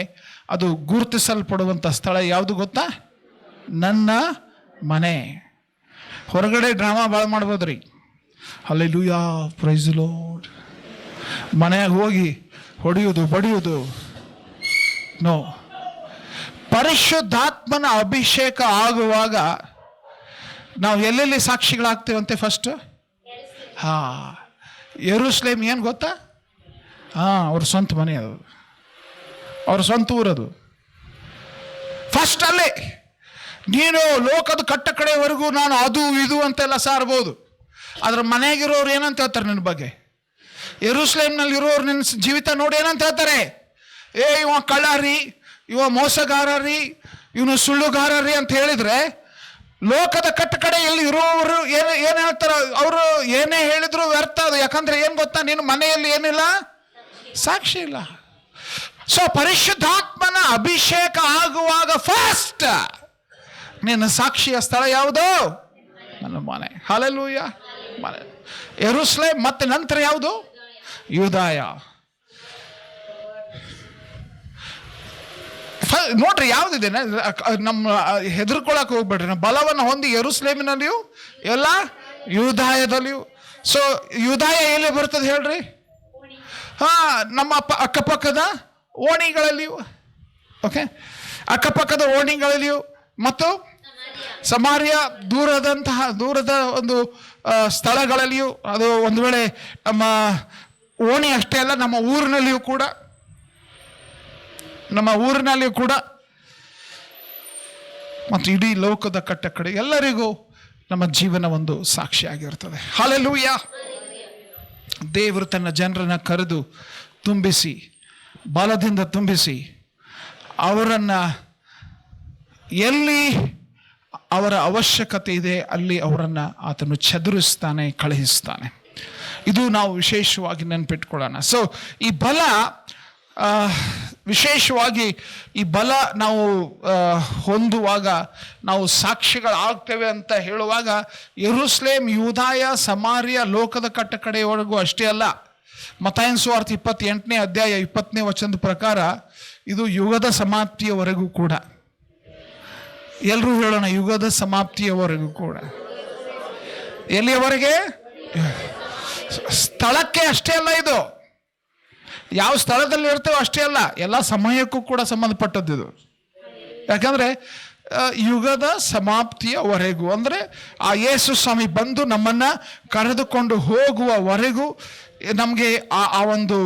ಅದು ಗುರುತಿಸಲ್ಪಡುವಂಥ ಸ್ಥಳ ಯಾವುದು ಗೊತ್ತಾ? ನನ್ನ ಮನೆ. ಹೊರಗಡೆ ಡ್ರಾಮಾ ಭಾಳ ಮಾಡ್ಬೋದ್ರಿ, ಹಲ್ಲೆಲೂಯಾ ಪ್ರೈಸ್ ದಿ ಲಾರ್ಡ್. ಮನೆಯಾಗ ಹೋಗಿ ಹೊಡೆಯುವುದು ಬಡಿಯುವುದು ನೋ. ಪರಿಶುದ್ಧಾತ್ಮನ ಅಭಿಷೇಕ ಆಗುವಾಗ ನಾವು ಎಲ್ಲೆಲ್ಲಿ ಸಾಕ್ಷಿಗಳಾಗ್ತೇವಂತೆ? ಫಸ್ಟ್ ಯೆರೂಸಲೇಮ್ ಏನು ಗೊತ್ತಾ? ಅವ್ರ ಸ್ವಂತ ಮನೆ, ಅದು ಅವ್ರ ಸ್ವಂತ ಊರದು. ಫಸ್ಟ್ ಅಲ್ಲೇ ನೀನು ಲೋಕದ ಕಟ್ಟ ಕಡೆವರೆಗೂ ನಾನು ಅದು ಇದು ಅಂತೆಲ್ಲ ಸಾರ್ಬೋದು, ಅದ್ರ ಮನೆಯಾಗಿರೋರು ಏನಂತ ಹೇಳ್ತಾರೆ ನಿನ್ನ ಬಗ್ಗೆ? ಯೆರೂಸಲೇಮ್ನಲ್ಲಿರೋರು ನಿನ್ನ ಜೀವಿತ ನೋಡಿ ಏನಂತ ಹೇಳ್ತಾರೆ? ಇವ ಕಳ್ಳರಿ, ಇವ ಮೋಸಗಾರ ರೀ, ಇವನು ಸುಳ್ಳುಗಾರ ಅಂತ ಹೇಳಿದ್ರೆ, ಲೋಕದ ಕಟ್ಟ ಕಡೆಯಲ್ಲಿ ಇರೋರು ಏನು ಹೇಳ್ತಾರ? ಅವರು ಏನೇ ಹೇಳಿದ್ರು ವ್ಯರ್ಥ ಅದು. ಯಾಕಂದ್ರೆ ಏನು ಗೊತ್ತಾ, ನಿನ್ನ ಮನೆಯಲ್ಲಿ ಏನಿಲ್ಲ, ಸಾಕ್ಷಿ ಇಲ್ಲ. ಸೊ ಪರಿಶುದ್ಧಾತ್ಮನ ಅಭಿಷೇಕ ಆಗುವಾಗ ಫಸ್ಟ್ ನಿನ್ನ ಸಾಕ್ಷಿಯ ಸ್ಥಳ ಯಾವುದು? ನನ್ನ ಮನೆ. ಹಲ್ಲೆಲೂಯಾ. ಮನೆ ಯೆರೂಸಲೇಮ್, ಮತ್ತೆ ನಂತರ ಯಾವುದು? ಯೂದಾಯ. ನೋಡ್ರಿ ಯಾವುದಿದೆ, ನಮ್ಮ ಹೆದರ್ಕೊಳಕ್ ಹೋಗ್ಬೇಡ್ರಿ. ನಮ್ಮ ಬಲವನ್ನು ಹೊಂದಿ ಯೆರೂಸಲೇಮಿನಲ್ಲಿಯೂ ಎಲ್ಲ ಯೂದಾಯದಲ್ಲಿಯೂ. ಸೊ ಯೂದಾಯ ಎಲ್ಲಿ ಬರ್ತದೆ ಹೇಳ್ರಿ? ನಮ್ಮ ಅಕ್ಕಪಕ್ಕದ ಓಣಿಗಳಲ್ಲಿಯೂ, ಓಕೆ, ಅಕ್ಕಪಕ್ಕದ ಓಣಿಗಳಲ್ಲಿಯೂ, ಮತ್ತು ಸಮಾರ್ಯ ದೂರದ ಒಂದು ಸ್ಥಳಗಳಲ್ಲಿಯೂ. ಅದು ಒಂದು ವೇಳೆ ನಮ್ಮ ಓಣಿ ಅಷ್ಟೇ ಅಲ್ಲ, ನಮ್ಮ ಊರಿನಲ್ಲಿಯೂ ಕೂಡ ಮತ್ತು ಇಡೀ ಲೋಕದ ಕಟ್ಟ ಕಡೆ ಎಲ್ಲರಿಗೂ ನಮ್ಮ ಜೀವನ ಒಂದು ಸಾಕ್ಷಿಯಾಗಿರ್ತದೆ. ಹಲ್ಲೆಲೂಯಾ. ದೇವರು ತನ್ನ ಜನರನ್ನು ಕರೆದು ತುಂಬಿಸಿ, ಬಲದಿಂದ ತುಂಬಿಸಿ, ಅವರನ್ನು ಎಲ್ಲಿ ಅವರ ಅವಶ್ಯಕತೆ ಇದೆ ಅಲ್ಲಿ ಅವರನ್ನು ಆತನು ಚದುರಿಸ್ತಾನೆ, ಕಳುಹಿಸ್ತಾನೆ. ಇದು ನಾವು ವಿಶೇಷವಾಗಿ ನೆನಪಿಟ್ಕೊಳ್ಳೋಣ. ಸೊ ಈ ಬಲ, ವಿಶೇಷವಾಗಿ ಈ ಬಲ ನಾವು ಹೊಂದುವಾಗ, ನಾವು ಸಾಕ್ಷಿಗಳಾಗ್ತೇವೆ ಅಂತ ಹೇಳುವಾಗ, ಯೆರೂಸಲೇಮ್, ಯೂದಾಯ, ಸಮಾರ್ಯ, ಲೋಕದ ಕಟ್ಟ ಕಡೆಯವರೆಗೂ ಅಷ್ಟೇ ಅಲ್ಲ. ಮತ್ತಾಯನ ಸುವಾರ್ತೆ 28ನೇ ಅಧ್ಯಾಯ 20ನೇ ವಚನದ ಪ್ರಕಾರ ಇದು ಯುಗದ ಸಮಾಪ್ತಿಯವರೆಗೂ ಕೂಡ. ಎಲ್ಲರೂ ಹೇಳೋಣ, ಯುಗದ ಸಮಾಪ್ತಿಯವರೆಗೂ ಕೂಡ. ಎಲ್ಲಿಯವರೆಗೆ? ಸ್ಥಳಕ್ಕೆ ಅಷ್ಟೇ ಅಲ್ಲ, ಇದು ಯಾವ ಸ್ಥಳದಲ್ಲಿ ಇರ್ತೇವೆ ಅಷ್ಟೇ ಅಲ್ಲ, ಎಲ್ಲ ಸಮಯಕ್ಕೂ ಕೂಡ ಸಂಬಂಧಪಟ್ಟದ್ದು ಇದು. ಯಾಕಂದ್ರೆ ಯುಗದ ಸಮಾಪ್ತಿಯವರೆಗೂ, ಅಂದರೆ ಆ ಯೇಸು ಸ್ವಾಮಿ ಬಂದು ನಮ್ಮನ್ನು ಕರೆದುಕೊಂಡು ಹೋಗುವವರೆಗೂ ನಮಗೆ ಆ ಒಂದು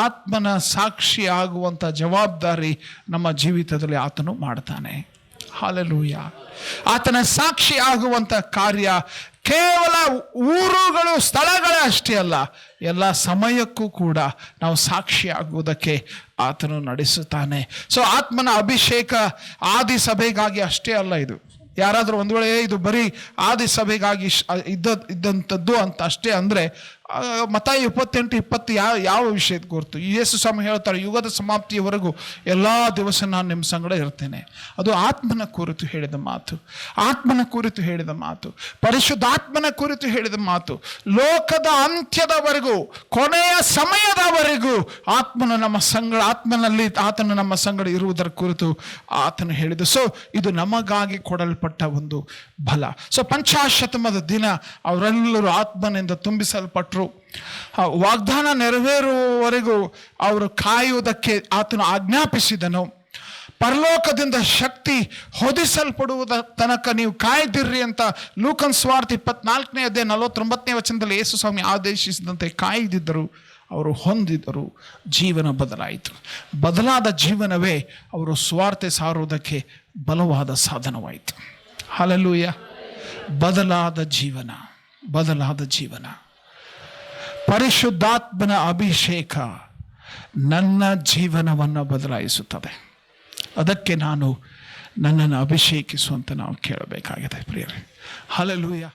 ಆತ್ಮನ ಸಾಕ್ಷಿ ಆಗುವಂಥ ಜವಾಬ್ದಾರಿ ನಮ್ಮ ಜೀವಿತದಲ್ಲಿ ಆತನು ಮಾಡ್ತಾನೆ. ಹಲ್ಲೆಲೂಯಾ. ಆತನ ಸಾಕ್ಷಿ ಆಗುವಂಥ ಕಾರ್ಯ ಕೇವಲ ಊರುಗಳು, ಸ್ಥಳಗಳೇ ಅಷ್ಟೇ ಅಲ್ಲ, ಎಲ್ಲ ಸಮಯಕ್ಕೂ ಕೂಡ ನಾವು ಸಾಕ್ಷಿ ಆಗುವುದಕ್ಕೆ ಆತನು ನಡೆಸುತ್ತಾನೆ. ಸೊ ಆತ್ಮನ ಅಭಿಷೇಕ ಆದಿ ಸಭೆಗಾಗಿ ಅಷ್ಟೇ ಅಲ್ಲ. ಇದು ಯಾರಾದರೂ ಒಂದು ವೇಳೆ ಇದು ಬರೀ ಆದಿ ಸಭೆಗಾಗಿ ಇದ್ದಂಥದ್ದು ಅಂತ ಅಷ್ಟೇ ಅಂದರೆ, ಮತ್ತಾಯ 28:20 ಯಾವ ವಿಷಯದ ಕುರಿತು? ಯೇಸು ಸ್ವಾಮಿ ಹೇಳ್ತಾರೆ, ಯುಗದ ಸಮಾಪ್ತಿಯವರೆಗೂ ಎಲ್ಲ ದಿವಸ ನಾನು ನಿಮ್ಮ ಸಂಗಡ ಇರ್ತೇನೆ. ಅದು ಆತ್ಮನ ಕುರಿತು ಹೇಳಿದ ಮಾತು, ಆತ್ಮನ ಕುರಿತು ಹೇಳಿದ ಮಾತು, ಪರಿಶುದ್ಧಾತ್ಮನ ಕುರಿತು ಹೇಳಿದ ಮಾತು. ಲೋಕದ ಅಂತ್ಯದವರೆಗೂ, ಕೊನೆಯ ಸಮಯದವರೆಗೂ ಆತ್ಮನು ನಮ್ಮ ಸಂಗಡ, ಆತ್ಮನಲ್ಲಿ ಆತನು ನಮ್ಮ ಸಂಗಡ ಇರುವುದರ ಕುರಿತು ಆತನು ಹೇಳಿದ. ಸೊ ಇದು ನಮಗಾಗಿ ಕೊಡಲ್ಪಟ್ಟ ಒಂದು ಬಲ. ಸೊ ಪಂಚಾಶತಮದ ದಿನ ಅವರೆಲ್ಲರೂ ಆತ್ಮನಿಂದ ತುಂಬಿಸಲ್ಪಟ್ಟರು. ವಾಗ್ದಾನ ನೆರವೇರುವವರೆಗೂ ಅವರು ಕಾಯುವುದಕ್ಕೆ ಆತನು ಆಜ್ಞಾಪಿಸಿದನು. ಪರಲೋಕದಿಂದ ಶಕ್ತಿ ಹೊದಿಸಲ್ಪಡುವುದ ತನಕ ನೀವು ಕಾಯ್ದಿರ್ರಿ ಅಂತ ಲೂಕನ್ ಸುವಾರ್ತೆ 24ನೇ ಅಧ್ಯಾಯ 49ನೇ ವಚನದಲ್ಲಿ ಯೇಸು ಸ್ವಾಮಿ ಆದೇಶಿಸಿದಂತೆ ಕಾಯ್ದಿದ್ದರು, ಅವರು ಹೊಂದಿದರು, ಜೀವನ ಬದಲಾಯಿತು. ಬದಲಾದ ಜೀವನವೇ ಅವರು ಸ್ವಾರ್ಥ ಸಾರುವುದಕ್ಕೆ ಬಲವಾದ ಸಾಧನವಾಯಿತು. ಹಲ್ಲೆಲೂಯಾ. ಬದಲಾದ ಜೀವನ, ಬದಲಾದ ಜೀವನ. ಪರಿಶುದ್ಧಾತ್ಮನ ಅಭಿಷೇಕ ನನ್ನ ಜೀವನವನ್ನು ಬದಲಾಯಿಸುತ್ತದೆ. ಅದಕ್ಕೆ ನಾನು ನನ್ನನ್ನು ಅಭಿಷೇಕಿಸುವಂತ ನಾವು ಕೇಳಬೇಕಾಗಿದೆ ಪ್ರಿಯರೇ. ಹಲ್ಲೆಲೂಯಾ.